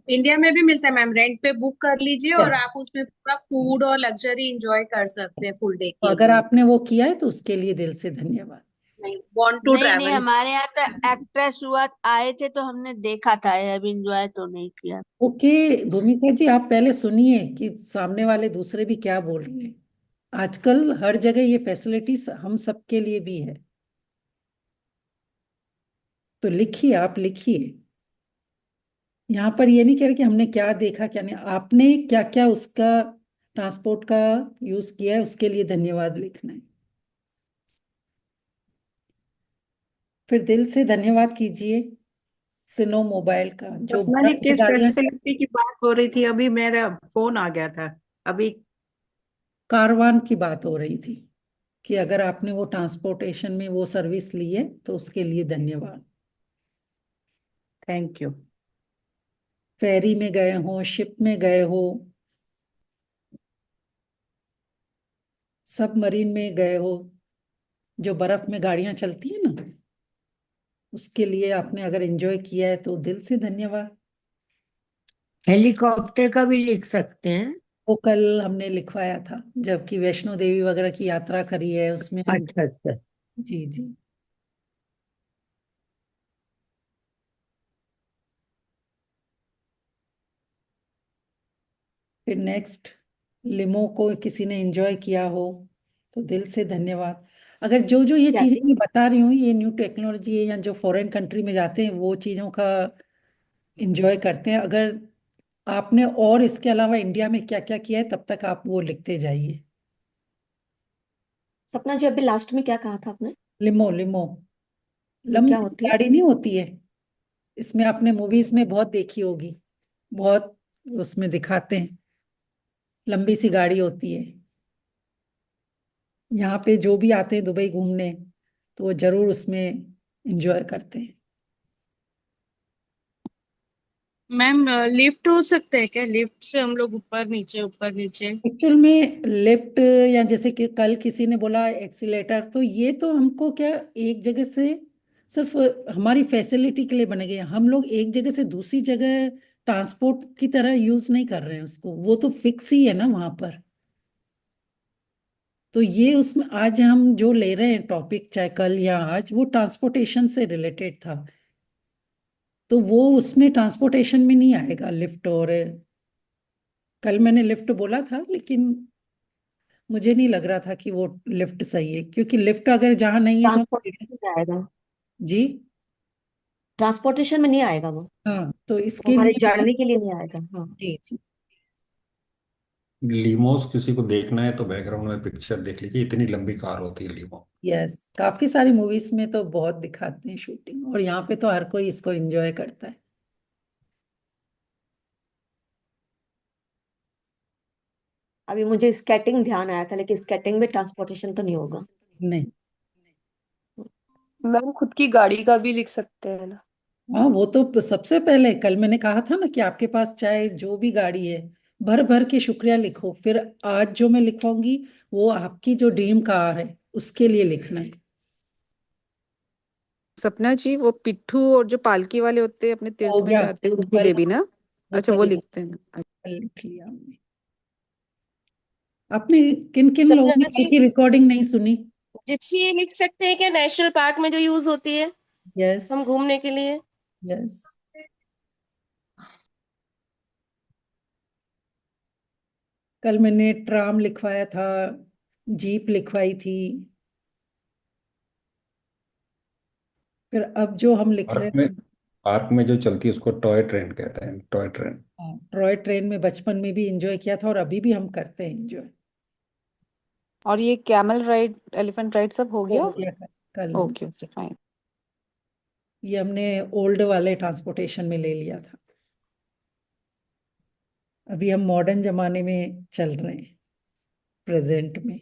इंडिया में भी मिलता है मैम, रेंट पे बुक कर लीजिए और यस, आप उसमें पूरा फूड और लग्जरी एंजॉय कर सकते हैं फुल डे तो के अगर लिए। आपने वो किया है तो उसके लिए दिल से धन्यवाद। नहीं, वांट टू नहीं नहीं, ट्रैवल। हमारे यहाँ तो एक्ट्रेस हुआ आए थे तो हमने देखा था, अब इंजॉय तो नहीं किया। ओके भूमिका जी, आप पहले सुनिए कि सामने वाले दूसरे भी क्या बोल रहे हैं। आजकल हर जगह ये फैसिलिटीज हम सबके लिए भी है। तो लिखिए, आप लिखिए। यहाँ पर ये नहीं कह रहे कि हमने क्या देखा क्या नहीं, आपने क्या क्या उसका ट्रांसपोर्ट का यूज किया है उसके लिए धन्यवाद लिखना है। फिर दिल से धन्यवाद कीजिए सिनो मोबाइल का, जो सपना जी बर्फ में किस गाड़ियां। फैसिलिटी की बात हो रही थी? अभी मेरा फोन आ गया था अभी। कारवान की बात हो रही थी कि अगर आपने वो ट्रांसपोर्टेशन में वो सर्विस ली है तो उसके लिए धन्यवाद। Thank you. फेरी में गए हो, शिप में गए हो, सबमरीन में गए हो, जो बर्फ में गाड़ियां चलती है ना, उसके लिए आपने अगर एंजॉय किया है तो दिल से धन्यवाद। हेलीकॉप्टर का भी लिख सकते हैं। वो कल हमने लिखवाया था जबकि वैष्णो देवी वगैरह की यात्रा करी है, उसमें हम। अच्छा अच्छा। जी जी। फिर नेक्स्ट, लिमो को किसी ने एंजॉय किया हो तो दिल से धन्यवाद। अगर जो जो ये क्या चीजें चीज? मैं बता रही हूँ, ये न्यू टेक्नोलॉजी है या जो फॉरेन कंट्री में जाते हैं वो चीजों का एंजॉय करते हैं, अगर आपने और इसके अलावा इंडिया में क्या क्या किया है तब तक आप वो लिखते जाइए। सपना जी अभी लास्ट में क्या कहा था आपने? लिमो, लिमो ये क्या लंबी सी होती है? गाड़ी नहीं होती है, इसमें आपने मूवीज में बहुत देखी होगी, बहुत उसमें दिखाते हैं, लंबी सी गाड़ी होती है। यहाँ पे जो भी आते हैं दुबई घूमने तो वो जरूर उसमें एंजॉय करते हैं। मैम लिफ्ट हो सकता है क्या? लिफ्ट से हम लोग ऊपर नीचे ऊपर नीचे। एक्चुअल में लिफ्ट, या जैसे कि कल किसी ने बोला एक्सीलेटर, तो ये तो हमको क्या, एक जगह से सिर्फ हमारी फैसिलिटी के लिए बने गए हैं। हम लोग एक जगह से दूसरी जगह ट्रांसपोर्ट की तरह यूज नहीं कर रहे हैं उसको, वो तो फिक्स ही है ना वहां पर। तो ये उसमें आज हम जो ले रहे हैं टॉपिक, चाहे कल या आज, वो ट्रांसपोर्टेशन से रिलेटेड था, तो वो उसमें ट्रांसपोर्टेशन में नहीं आएगा लिफ्ट। और कल मैंने लिफ्ट बोला था लेकिन मुझे नहीं लग रहा था कि वो लिफ्ट सही है, क्योंकि लिफ्ट अगर जहाँ नहीं है तो ट्रांसपोर्टेशन में आएगा। जी। ट्रांसपोर्टेशन में नहीं आएगा वो। हाँ, तो वो इसके हमारे लिए मैं। जर्नी के लिए नहीं आएगा, हाँ। जी जी। लीमोस किसी को देखना है तो बैकग्राउंड में पिक्चर देख लीजिए, इतनी लंबी कार होती है लीमो। यस, काफी सारी मूवीज में तो बहुत दिखाते हैं शूटिंग, और यहाँ पे तो हर कोई इसको एंजॉय करता है। अभी मुझे स्केटिंग ध्यान आया था, लेकिन स्केटिंग में ट्रांसपोर्टेशन तो नहीं होगा। नहीं। मैम खुद की गाड़ी का भी लिख सकते हैं ना। हाँ, वो तो सबसे पहले कल मैंने कहा था ना कि आपके पास चाहे जो भी गाड़ी है, भर भर के शुक्रिया लिखो। फिर आज जो मैं लिखवाऊंगी वो आपकी जो ड्रीम कार है उसके लिए लिखना है। सपना जी, वो पिट्ठू और जो पालकी वाले होते हैं अपने हो तीर्थ में गया, जाते हैं वो उसके कल, लिए भी ना? वो अच्छा, वो कल लिखते हैं। कल लिख लिया हमने। आपने किन किन लोगों सपना ने कल जी, की रिकॉर्डिंग नहीं सुनी? जिप्सी लिख सकते हैं क्या? नेशनल पार्क में जो यूज होती है यस। हम घूमने के लिए। यस। कल मैंने ट्राम लिखवाया था, जीप लिखवाई थी। फिर अब जो हम लिख रहे हैं, पार्क में जो चलती है उसको टॉय ट्रेन कहते हैं, टॉय ट्रेन। टॉय ट्रेन में बचपन में भी एंजॉय किया था और अभी भी हम करते हैं एंजॉय। और ये कैमल राइड, एलिफेंट राइड सब हो गया? हो गया कल हो। Okay okay fine. ये हमने ओल्ड वाले ट्रांसपोर्टेशन में ले लिया था, अभी हम मॉडर्न जमाने में चल रहे हैं, प्रेजेंट में।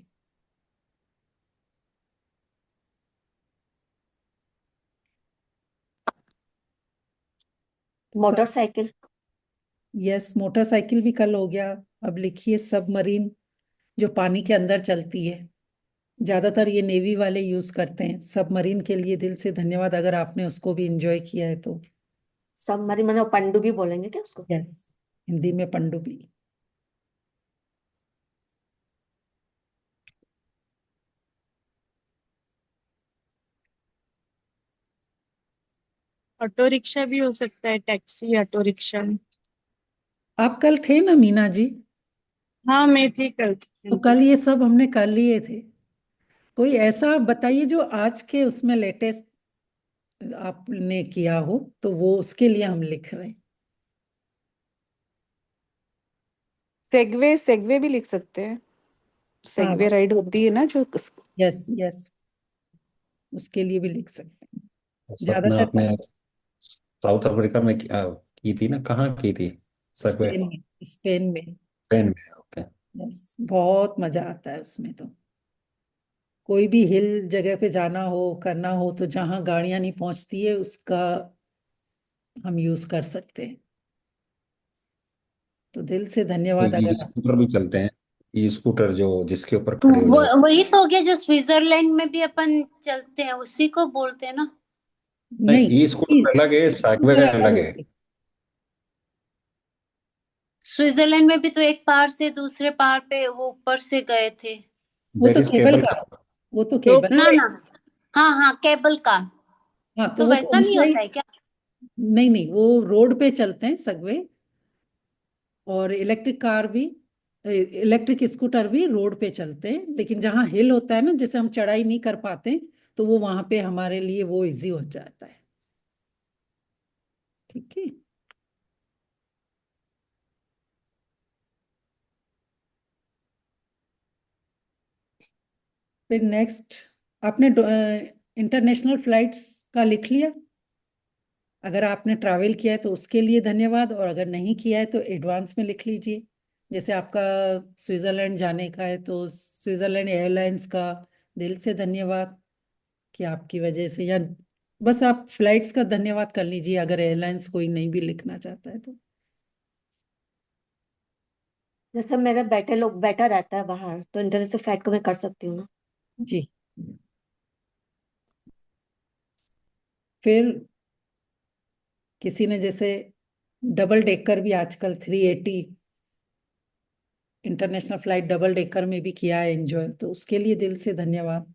मोटरसाइकिल। यस, मोटरसाइकिल भी कल हो गया। अब लिखिए सबमरीन, जो पानी के अंदर चलती है। ज्यादातर ये नेवी वाले यूज करते हैं सबमरीन के लिए। दिल से धन्यवाद अगर आपने उसको भी इंजॉय किया है तो। सबमरीन मैंने पनडुब्बी बोलेंगे क्या उसको? यस, हिंदी में पनडुब्बी। ऑटो रिक्शा भी हो सकता है, टैक्सी, ऑटो रिक्शा। आप कल थे ना मीना जी? हाँ, मैं थी कल। तो कल ये सब हमने कर लिए थे। कोई ऐसा बताइए जो आज के उसमें लेटेस्ट आपने किया हो, तो वो उसके लिए हम लिख रहे हैं। सेगवे सेगवे भी लिख सकते हैं। सेगवे हाँ, राइड होती है ना जो यस यस, उसके लिए भी लिख सकते हैं। सपना ज्यादातर आपने साउथ अफ्रीका में की थी ना, कहाँ की थी? सकवे? स्पेन में, स्पेन में। स्पेन में, ओके। यस, बहुत मजा आता है उसमें तो। कोई भी हिल जगह पे जाना हो, करना हो, तो जहाँ गाड़ियां नहीं पहुंचती है उसका हम यूज कर सकते हैं। तो दिल से तो धन्यवाद ये अगर आप। स्कूटर भी चलते हैं, ये स्कूटर जो जिसके ऊपर खड़े हो जाओ। वही तो हो गया जो स्विट्जरलैंड में भी अपन चलते हैं, उसी को बोलते हैं ना। नहीं, नहीं, ई स्कूटर अलग है, सैगवे स्कूटर अलग अलग है। होती है। स्विट्जरलैंड में भी तो एक पहाड़ से दूसरे पहाड़ पे वो ऊपर से गए थे। वो देर तो is cable cable car, car. वो तो केबल। ना ना, हाँ हाँ, केबल कार। हाँ, तो तो वो तो वैसा नहीं उनका ही। होता है क्या? नहीं नहीं, वो रोड पे चलते हैं सगवे, और इलेक्ट्रिक कार भी, इलेक्ट्रिक स्कूटर भी रोड पे चलते हैं, लेकिन जहाँ हिल होता है ना, जैसे हम चढ़ाई नहीं कर पाते, तो वो वहां पे हमारे लिए वो इजी हो जाता है। ठीक है। फिर नेक्स्ट, आपने इंटरनेशनल फ्लाइट्स का लिख लिया? अगर आपने ट्रैवल किया है तो उसके लिए धन्यवाद, और अगर नहीं किया है तो एडवांस में लिख लीजिए। जैसे आपका स्विट्जरलैंड जाने का है, तो स्विट्जरलैंड एयरलाइंस का दिल से धन्यवाद कि आपकी वजह से, या बस आप फ्लाइट्स का धन्यवाद कर लीजिए, अगर एयरलाइंस कोई नहीं भी लिखना चाहता है तो। जैसे मेरे बेटे लोग बेटा रहता है बाहर, तो इंटरनेशनल फ्लाइट को मैं कर सकती हूँ ना। जी। फिर किसी ने जैसे डबल डेकर भी आजकल 380 इंटरनेशनल फ्लाइट डबल डेकर में भी किया है एंजॉय, तो उसके लिए दिल से धन्यवाद।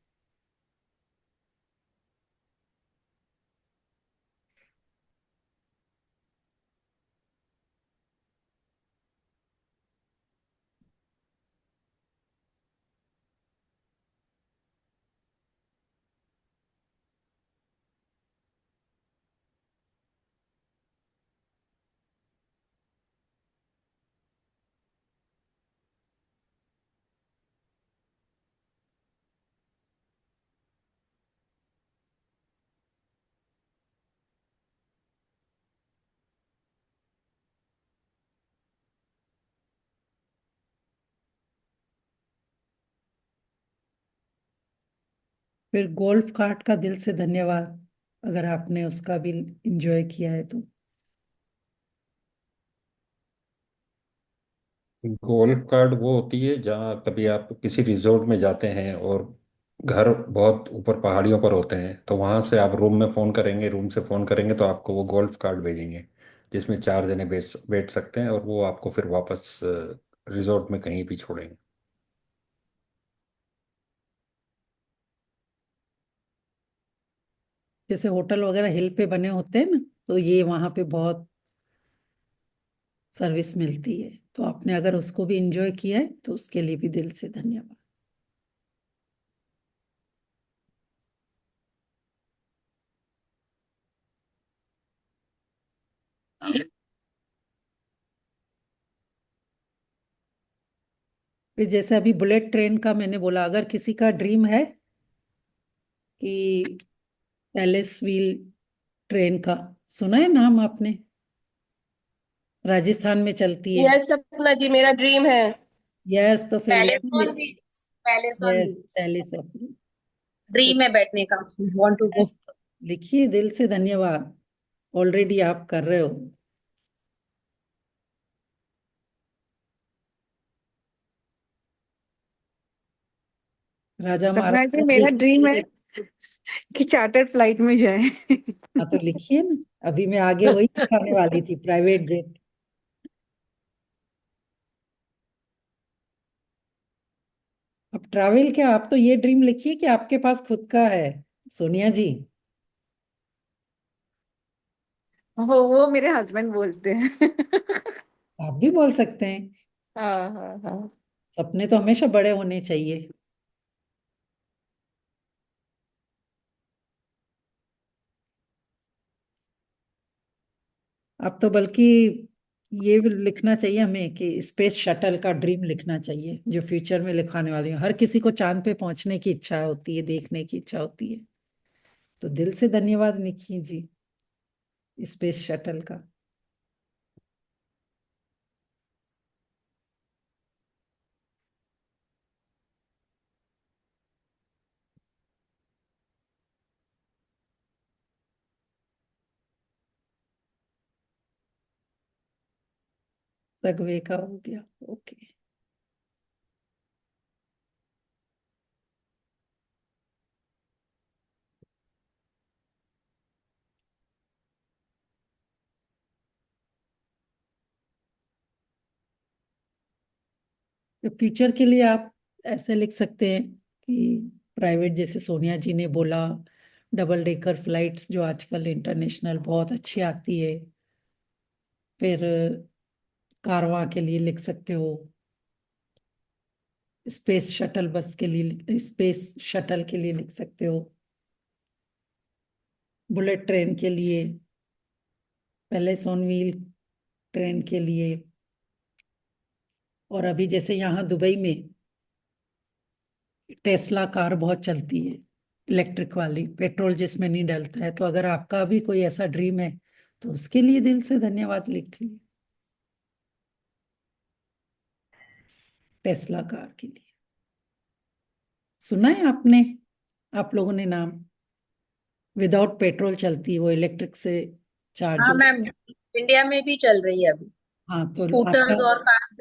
फिर गोल्फ कार्ट का दिल से धन्यवाद, अगर आपने उसका भी एंजॉय किया है तो। गोल्फ कार्ड वो होती है जहाँ कभी आप किसी रिजोर्ट में जाते हैं और घर बहुत ऊपर पहाड़ियों पर होते हैं, तो वहां से आप रूम में फ़ोन करेंगे, रूम से फ़ोन करेंगे तो आपको वो गोल्फ कार्ड भेजेंगे, जिसमें 4 जने बैठ बैठ सकते हैं, और वो आपको फिर वापस रिजोर्ट में कहीं भी छोड़ेंगे। जैसे होटल वगैरह हिल पे बने होते हैं ना, तो ये वहां पे बहुत सर्विस मिलती है, तो आपने अगर उसको भी एंजॉय किया है तो उसके लिए भी दिल से धन्यवाद। फिर जैसे अभी बुलेट ट्रेन का मैंने बोला, अगर किसी का ड्रीम है कि पैलेस व्हील ट्रेन का, सुना है नाम आपने? राजस्थान में चलती है। यस सपना जी, मेरा ड्रीम है। यस, तो फिर पैलेस लिखिए। On wheels, palace on yes, wheels. Palace of. तो ड्रीम है बैठने का उसमें, वांट टू गो। बस लिखिए, दिल से धन्यवाद, ऑलरेडी आप कर रहे हो। राजा सपना जी, महाराजा मेरा जैसे ड्रीम है चले। कि चार्टर्ड फ्लाइट में जाए। हाँ, तो लिखिए ना, अभी मैं आगे वही दिखाने वाली थी, प्राइवेट जेट। अब ट्रैवल क्या, आप तो ये ड्रीम लिखिए कि आपके पास खुद का है, सोनिया जी। वो मेरे हस्बैंड बोलते हैं। आप भी बोल सकते हैं। हाँ हाँ हाँ। सपने तो हमेशा बड़े होने चाहिए। अब तो बल्कि ये भी लिखना चाहिए हमें कि स्पेस शटल का ड्रीम लिखना चाहिए, जो फ्यूचर में लिखाने वाली हूँ। हर किसी को चांद पे पहुंचने की इच्छा होती है, देखने की इच्छा होती है। तो दिल से धन्यवाद निकी जी, स्पेस शटल का। सगवे का हो गया। ओके। तो फ्यूचर के लिए आप ऐसे लिख सकते हैं कि प्राइवेट, जैसे सोनिया जी ने बोला, डबल डेकर फ्लाइट्स जो आजकल इंटरनेशनल बहुत अच्छी आती है। फिर कारवां के लिए लिख सकते हो, स्पेस शटल बस के लिए, स्पेस शटल के लिए लिख सकते हो, बुलेट ट्रेन के लिए, पैलेस ऑन व्हील ट्रेन के लिए। और अभी जैसे यहाँ दुबई में टेस्ला कार बहुत चलती है, इलेक्ट्रिक वाली, पेट्रोल जिसमें नहीं डलता है। तो अगर आपका भी कोई ऐसा ड्रीम है तो उसके लिए दिल से धन्यवाद लिख लिए, टेस्ला कार के लिए। सुना है आपने, आप लोगों ने नाम? विदाउट पेट्रोल चलती है वो, इलेक्ट्रिक से चार्ज हाँ हो। मैम, इंडिया में भी चल रही है अभी, हाँ तो आपका, स्कूटर्स और कार्स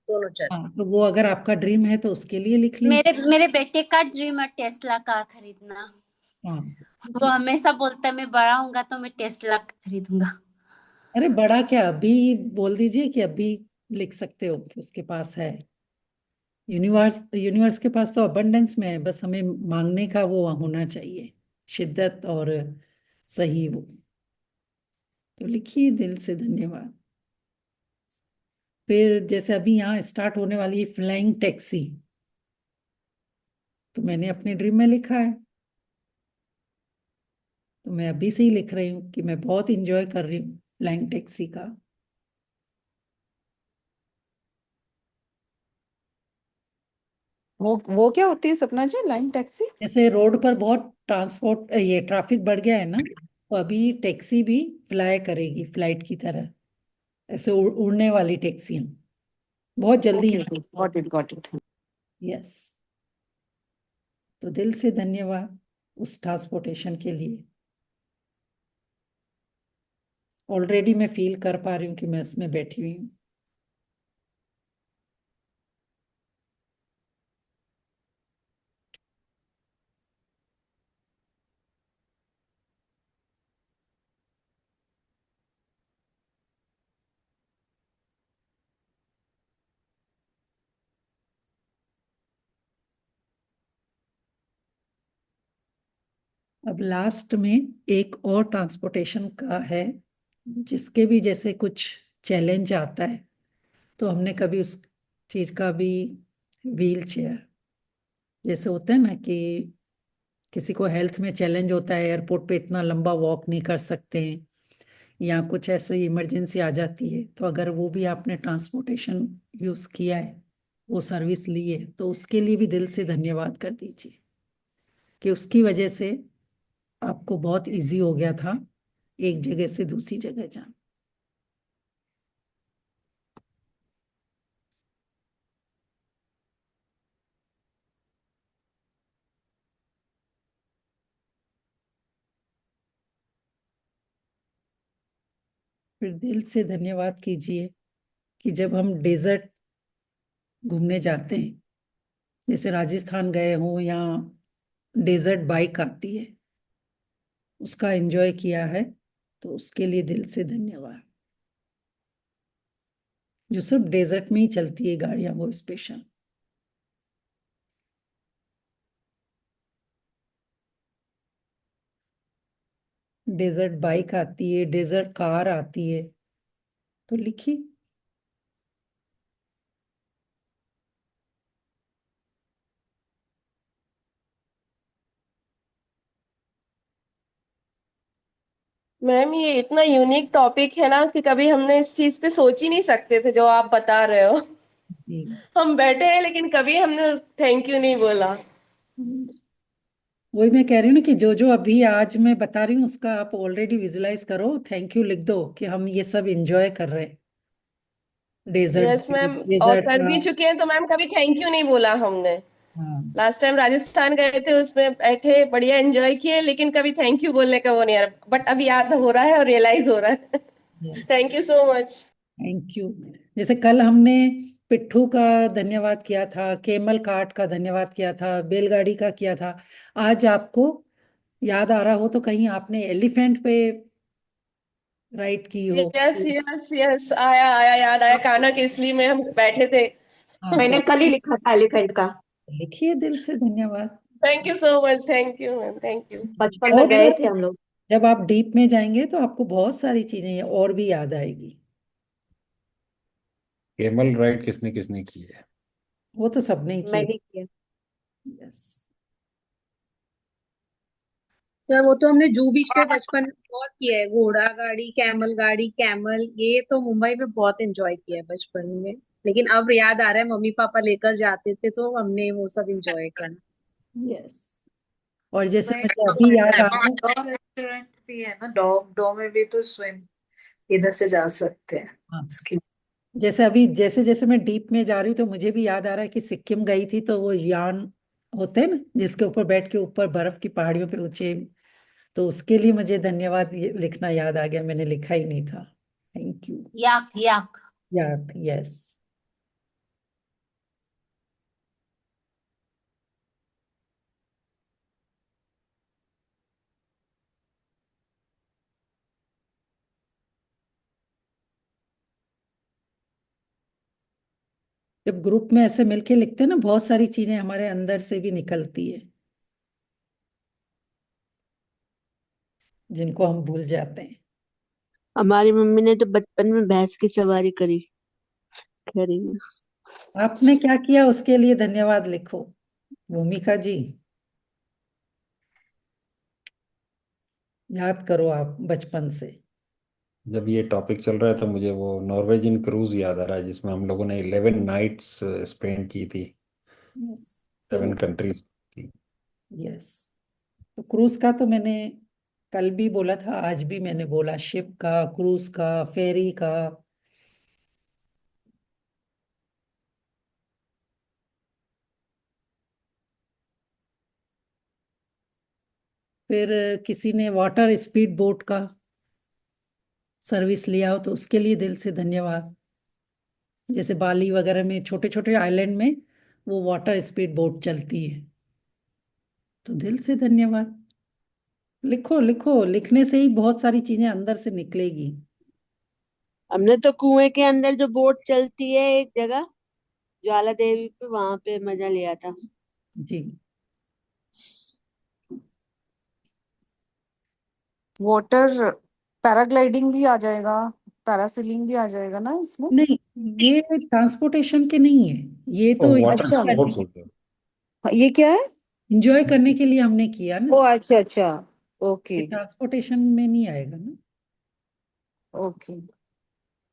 दोनों चल रहे हाँ तो वो अगर आपका ड्रीम है तो उसके लिए लिख मेरे लीजिए। मेरे बेटे का ड्रीम है टेस्ला कार खरीदना। हाँ वो हमेशा बोलता है मैं बड़ा होऊंगा तो मैं टेस्ला खरीदूंगा। अरे बड़ा क्या, अभी बोल दीजिए कि अभी लिख सकते हो कि उसके पास है। यूनिवर्स यूनिवर्स के पास तो अबंडेंस में है, बस हमें मांगने का वो होना चाहिए, शिद्दत और सही वो। तो लिखिए दिल से धन्यवाद। फिर जैसे अभी यहाँ स्टार्ट होने वाली है फ्लाइंग टैक्सी, तो मैंने अपने ड्रीम में लिखा है। तो मैं अभी से ही लिख रही हूँ कि मैं बहुत इंजॉय कर रही हूँ फ्लाइंग टैक्सी का। वो क्या होती है सपना जी, लाइन टैक्सी? जैसे रोड पर बहुत ट्रांसपोर्ट, ये ट्रैफिक बढ़ गया है ना, तो अभी टैक्सी भी फ्लाई करेगी फ्लाइट की तरह, ऐसे उड़ने वाली टैक्सियां बहुत जल्दी ओके है। Okay, got it got it. Yes. तो दिल से धन्यवाद उस ट्रांसपोर्टेशन के लिए। ऑलरेडी मैं फील कर पा रही हूँ कि मैं उसमें बैठी हुई हूँ। अब लास्ट में एक और ट्रांसपोर्टेशन का है, जिसके भी जैसे कुछ चैलेंज आता है, तो हमने कभी उस चीज का भी, व्हील चेयर जैसे होता है ना कि किसी को हेल्थ में चैलेंज होता है, एयरपोर्ट पे इतना लंबा वॉक नहीं कर सकते हैं, या कुछ ऐसे इमरजेंसी आ जाती है, तो अगर वो भी आपने ट्रांसपोर्टेशन यूज किया है, वो सर्विस ली है, तो उसके लिए भी दिल से धन्यवाद कर दीजिए कि उसकी वजह से आपको बहुत इजी हो गया था एक जगह से दूसरी जगह जाना। फिर दिल से धन्यवाद कीजिए कि जब हम डेजर्ट घूमने जाते हैं, जैसे राजस्थान गए हों, या डेजर्ट बाइक आती है, उसका एंजॉय किया है, तो उसके लिए दिल से धन्यवाद। जो सिर्फ डेजर्ट में ही चलती है गाड़ियां, वो स्पेशल। डेजर्ट बाइक आती है, डेजर्ट कार आती है, तो लिखिए। मैम ये इतना यूनिक टॉपिक है ना कि कभी हमने इस चीज पे सोच ही नहीं सकते थे जो आप बता रहे हो। जी। हम बैठे हैं लेकिन कभी हमने थैंक यू नहीं बोला। वही मैं कह रही हूँ ना कि जो जो अभी आज मैं बता रही हूँ उसका आप ऑलरेडी विजुलाइज करो, थैंक यू लिख दो कि हम ये सब एंजॉय कर रहे हैं। डेजर्ट यस मैम, और डेजर्ट कर का। भी चुके हैं तो मैम कभी थैंक यू नहीं बोला हमने। हाँ। लास्ट टाइम राजस्थान गए थे उसमें बैठे बढ़िया एंजॉय किए लेकिन कभी थैंक यू बोलने का वो नहीं आ रहा, बट अब याद हो रहा है और रियलाइज हो रहा है। Yes. Thank you so much. Thank you. जैसे कल हमने पिट्ठू का धन्यवाद किया था, केमल कार्ट का धन्यवाद किया था, बैलगाड़ी का किया था। आज आपको याद आ रहा हो तो कहीं आपने एलिफेंट पे राइड की हो। यस यस यस, आया आया याद आया, कान्हा केसरी में हम बैठे थे। हाँ, तो मैंने कल ही लिखा था एलिफेंट का। लिखिए दिल से धन्यवाद। Thank you so much, thank you ma'am, thank you. बचपन में और गए थे हम लोग। जब आप डीप में जाएंगे तो आपको बहुत सारी चीजें और भी याद आएगी। केमल राइड किसने किसने की है? वो तो सबने ही किए। मैंने किया। यस। सर वो तो हमने जू बीच पे बचपन में बहुत किया है, घोड़ा गाड़ी, कैमल गाड़ी, कैमल, ये तो मुंबई में बहुत एंजॉय किया है बचपन में। लेकिन अब याद आ रहा है, मम्मी पापा लेकर जाते थे तो हमने वो सब एंजॉय करना। यस। और जैसे उसमें मुझे अभी याद आ रहा है, डॉ रेस्टोरेंट भी है ना, डॉ में भी तो स्विम इधर से जा सकते हैं हाँ, उसकी। जैसे अभी जैसे जैसे मैं डीप में जा रही हूँ तो मुझे भी याद आ रहा है कि सिक्किम गई थी तो वो यान होते हैं ना जिसके ऊपर बैठ के ऊपर बर्फ की पहाड़ियों पे ऊंचे, तो उसके लिए मुझे धन्यवाद लिखना याद आ गया, मैंने लिखा ही नहीं था। Thank you. याक याक। याद। यस। जब ग्रुप में ऐसे मिलके लिखते हैं ना बहुत सारी चीजें हमारे अंदर से भी निकलती है जिनको हम भूल जाते हैं। हमारी मम्मी ने तो बचपन में भैंस की सवारी करी है। आपने क्या किया उसके लिए धन्यवाद लिखो, भूमिका जी। याद करो आप बचपन से। जब ये टॉपिक चल रहा है तो मुझे वो नॉर्वेजियन क्रूज याद आ रहा है जिसमें हम लोगों ने 11 नाइट्स स्पेंड की थी, यस। तो 7 कंट्रीज की। यस, तो क्रूज का तो मैंने कल भी बोला था, आज भी मैंने बोला, शिप का, क्रूज का, फेरी का। फिर किसी ने वाटर स्पीड बोट का सर्विस लिया हो तो उसके लिए दिल से धन्यवाद। जैसे बाली वगैरह में छोटे छोटे आइलैंड में वो वाटर स्पीड बोट चलती है, तो दिल से धन्यवाद। लिखो लिखो, लिखने से ही बहुत सारी चीजें अंदर से निकलेगी। हमने तो कुएं के अंदर जो बोट चलती है एक जगह, ज्वाला देवी पे, वहां पे मजा लिया था। जी। वाटर पैराग्लाइडिंग भी आ जाएगा, पैरासीलिंग भी आ जाएगा ना इसमें? नहीं, ये ट्रांसपोर्टेशन के नहीं है, ये ओ तो वाटर अच्छा, स्पोर्ट्स होते हैं। ये क्या है? एंजॉय करने के लिए हमने किया ना, ओ अच्छा अच्छा, ओके ये ट्रांसपोर्टेशन में नहीं आएगा ना। ओके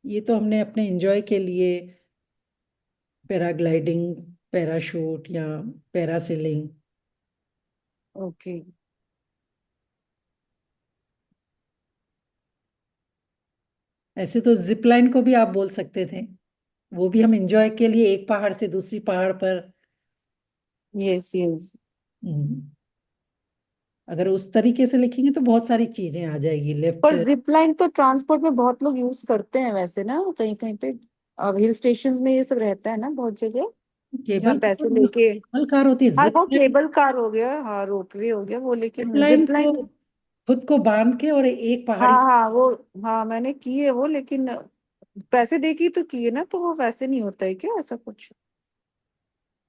ये तो हमने अपने एंजॉय के लिए पैराग्लाइडिंग, पैराशूट या पैरासीलिंग। ओके। ऐसे तो जिप लाइन को भी आप बोल सकते थे, वो भी हम एंजॉय के लिए एक पहाड़ से दूसरी पहाड़ पर। Yes yes. हम्म, अगर उस तरीके से लिखेंगे तो बहुत सारी चीजें आ जाएगी, लेफ्ट। पर जिप लाइन तो ट्रांसपोर्ट में बहुत लोग यूज करते हैं वैसे ना, कहीं कहीं पे। अब हिल स्टेशन में ये सब रहता है ना बहुत जगह, जहाँ केबल पैसे लेके। केबल कार होती है, हाँ जिप वो लाइन। केबल कार हो गया, हाँ रोपवे हो गया वो, जिप लेकिन लाइन जिप तो लाइन। खुद को बांध के और एक पहाड़ी हाँ से। हाँ वो, हाँ मैंने की है वो, लेकिन पैसे दे के ही तो किए ना, तो वो वैसे नहीं होता है क्या ऐसा कुछ?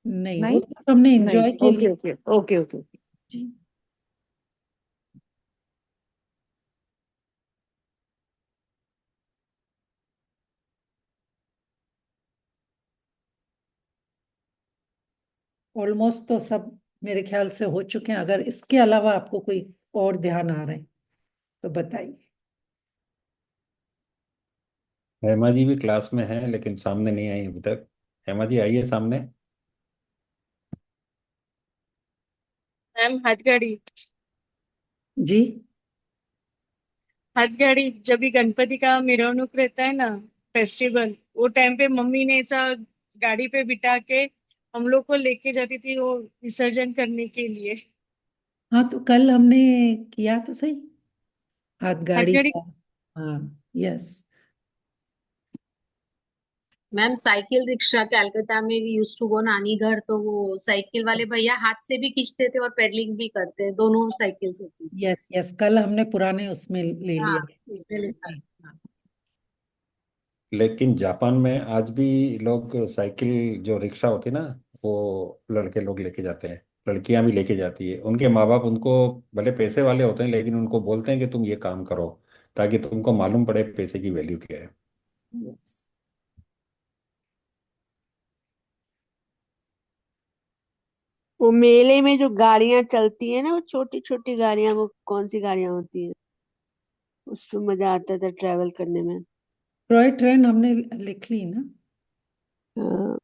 नहीं, वो नहीं सिर्फ हमने नहीं, एंजॉय के लिए। Okay okay okay okay. जी। ऑलमोस्ट तो सब मेरे ख्याल से हो चुके हैं। अगर इसके अलावा आपको कोई और ध्यान आ रहे हैं तो बताइए। हेमा जी भी क्लास में है लेकिन सामने नहीं आई अभी तक। हेमा जी आइए सामने। मैम हथकड़ी। जी। हथकड़ी जब भी गणपति का मिरवणुक रहता है ना, फेस्टिवल, वो टाइम पे मम्मी ने ऐसा गाड़ी पे बिठा के हम लोग को लेके जाती थी वो विसर्जन करने के लिए। हाँ, तो कल हमने किया तो सही, हाथ गाड़ी हथकड़ी। का। हाँ। Yes. Ma'am cycle rickshaw Calcutta में वी यूज टू गो नानी घर, तो वो साइकिल वाले भैया हाथ से भी खींचते थे और पेडलिंग भी करते, दोनों साइकिल्स होती थी। यस यस, कल हमने पुराने उसमें ले हाँ, लिया। इसने लिखा है। जी। हाँ। लेकिन जापान में आज भी लोग साइकिल जो रिक्शा होती ना, वो लड़के लोग लेके जाते हैं, लड़कियां भी लेके जाती है। उनके माँ बाप उनको भले पैसे वाले होते हैं लेकिन उनको बोलते हैं कि तुम ये काम करो ताकि तुमको मालूम पड़े पैसे की वैल्यू क्या है। Yes। वो मेले में जो गाड़ियां चलती है ना, वो छोटी छोटी गाड़ियां, वो कौन सी गाड़ियां होती है, उसमें मजा आता था ट्रेवल करने में। टॉय ट्रेन हमने लिख ली ना। हाँ।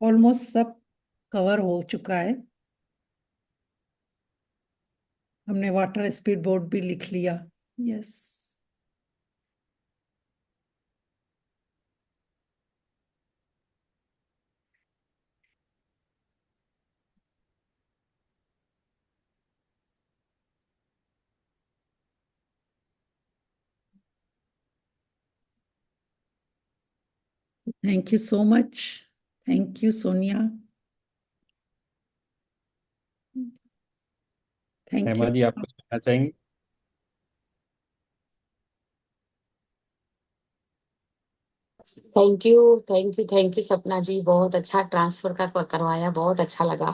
ऑलमोस्ट सब कवर हो चुका है। हमने वाटर स्पीड बोट भी लिख लिया। Yes. Thank you so much. Thank you Sonia. Thank Hema you. जी आप कुछ कहना चाहेंगी? Thank you, thank you, thank you Sapna ji, बहुत अच्छा ट्रांसफर का करवाया, बहुत अच्छा लगा।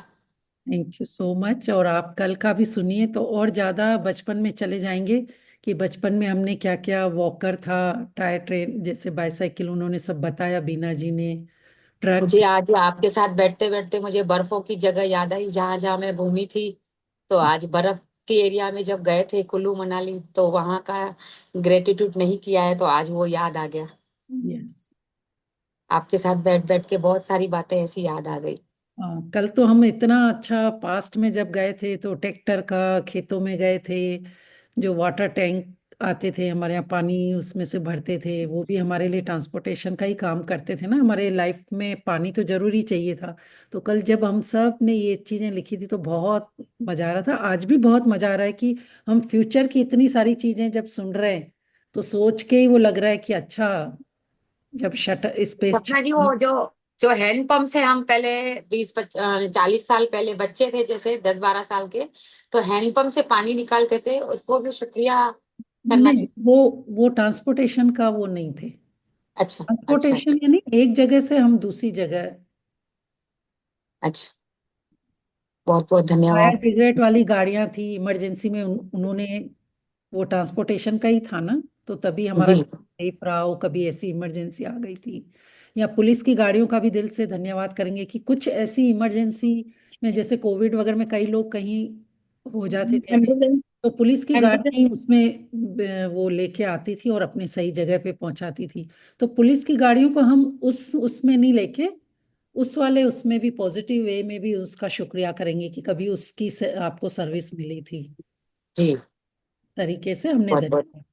Thank you so much. और आप कल का भी सुनिए तो और ज्यादा बचपन में चले जाएंगे कि बचपन में हमने क्या क्या, वॉकर था, टायर ट्रेन जैसे बाईसाइकिल, उन्होंने सब बताया बीना जी ने, ट्रक। मुझे आज आपके साथ बैठते बैठते मुझे बर्फों की जगह याद आई जहाँ जहाँ मैं घूमी थी। तो आज बर्फ के एरिया में जब गए थे कुल्लू मनाली, तो वहां का ग्रेटिट्यूड नहीं किया है, तो आज वो याद आ गया। यस। आपके साथ बैठ बैठ के बहुत सारी बातें ऐसी याद आ गई। हाँ, कल तो हम इतना अच्छा पास्ट में जब गए थे तो ट्रैक्टर का खेतों में गए थे, जो वाटर टैंक आते थे हमारे यहाँ, पानी उसमें से भरते थे, वो भी हमारे लिए ट्रांसपोर्टेशन का ही काम करते थे ना। हमारे लाइफ में पानी तो जरूरी चाहिए था। तो कल जब हम सब ने ये चीजें लिखी थी तो बहुत मजा आ रहा था। आज भी बहुत मजा आ रहा है कि हम फ्यूचर की इतनी सारी चीजें जब सुन रहे हैं तो सोच के ही वो लग रहा है कि अच्छा, जब शट स्पेस। सपना जी, वो जो जो हैंडपंप से हम पहले 40 साल पहले बच्चे थे, जैसे 10-12 साल के, तो हैंडपंप से पानी निकालते थे, उसको भी शुक्रिया करना नहीं, चाहिए। वो ट्रांसपोर्टेशन का वो नहीं थे। अच्छा अच्छा ट्रांसपोर्टेशन अच्छा। यानी एक जगह से हम दूसरी जगह। अच्छा, बहुत बहुत फायर धन्यवाद। ब्रिगेड वाली गाड़ियां थी इमरजेंसी में, उन्होंने, वो ट्रांसपोर्टेशन का ही था ना। तो तभी हमारा जी। सेफ रहा हो, कभी ऐसी इमरजेंसी आ गई थी। या पुलिस की गाड़ियों का भी दिल से धन्यवाद करेंगे कि कुछ ऐसी इमरजेंसी में, जैसे कोविड वगैरह में कई लोग कहीं हो जाते थे, एम्बुलेंस। तो पुलिस की एम्बुलेंस। गाड़ी उसमें वो लेके आती थी और अपने सही जगह पे पहुंचाती थी। तो पुलिस की गाड़ियों को हम उस उसमें नहीं लेके, उस वाले उसमें भी पॉजिटिव वे में भी उसका शुक्रिया करेंगे कि कभी उसकी आपको सर्विस मिली थी, जी। तरीके से हमने बहुत बहुत धन्यवाद।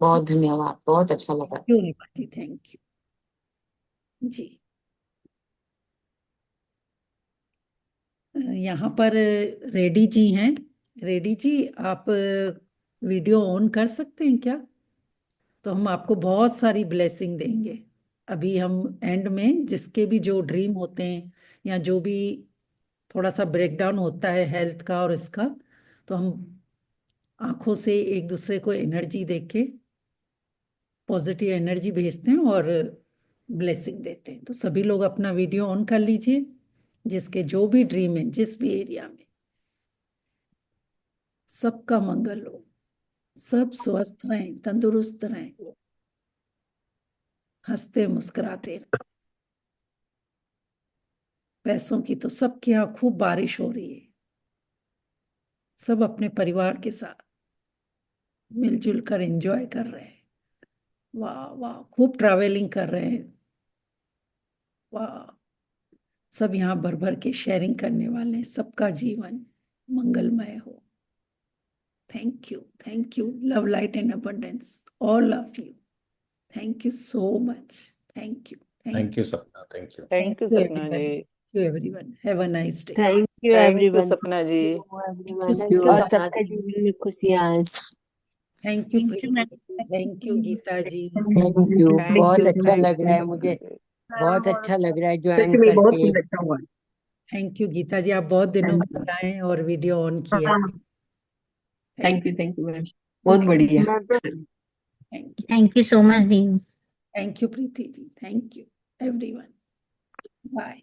बहुत धन्यवाद, बहुत अच्छा थैंक लगा। You Rekha ji, thank you जी। यहाँ पर रेडी जी हैं। रेडी जी, आप वीडियो ऑन कर सकते हैं क्या? तो हम आपको बहुत सारी ब्लेसिंग देंगे। अभी हम एंड में जिसके भी जो ड्रीम होते हैं या जो भी थोड़ा सा ब्रेकडाउन होता है हेल्थ का और इसका, तो हम आंखों से एक दूसरे को एनर्जी देके पॉजिटिव एनर्जी भेजते हैं और ब्लेसिंग देते हैं। तो सभी लोग अपना वीडियो ऑन कर लीजिए, जिसके जो भी ड्रीम है, जिस भी एरिया में, सबका मंगल हो, सब स्वस्थ रहें, तंदुरुस्त रहें, हंसते मुस्कुराते रहें। पैसों की तो सबके यहाँ खूब बारिश हो रही है, सब अपने परिवार के साथ मिलजुल कर एंजॉय कर रहे हैं। वाह वाह, खूब ट्रैवलिंग कर रहे हैं। वाह, सब यहाँ भर भर के शेयरिंग करने वाले हैं। सबका जीवन मंगलमय हो। Thank you, love, light and abundance, all of you. Thank you so much. Thank you thank you Sapna, thank you. Thank you Sapna ji. Everyone, have a nice day. Thank you thank you everyone. Sapna ji. you, और सपना सबके जी। जीवन में खुशियां आए। Thank you thank you Preeti ma'am. जी, thank you Geeta ji. Thank you, thank बहुत you, अच्छा थैंक लग यू रहा है सपना मुझे, जी। बहुत अच्छा लग रहा है ज्वाइन सच में बहुत करके। ही अच्छा हुआ। थैंक यू गीता जी, आप बहुत दिनों बाद आए और वीडियो ऑन किया। थैंक यू मैम, बहुत बढ़िया। थैंक यू सो मच दी। Thank you Preeti ji, thank you everyone. Bye.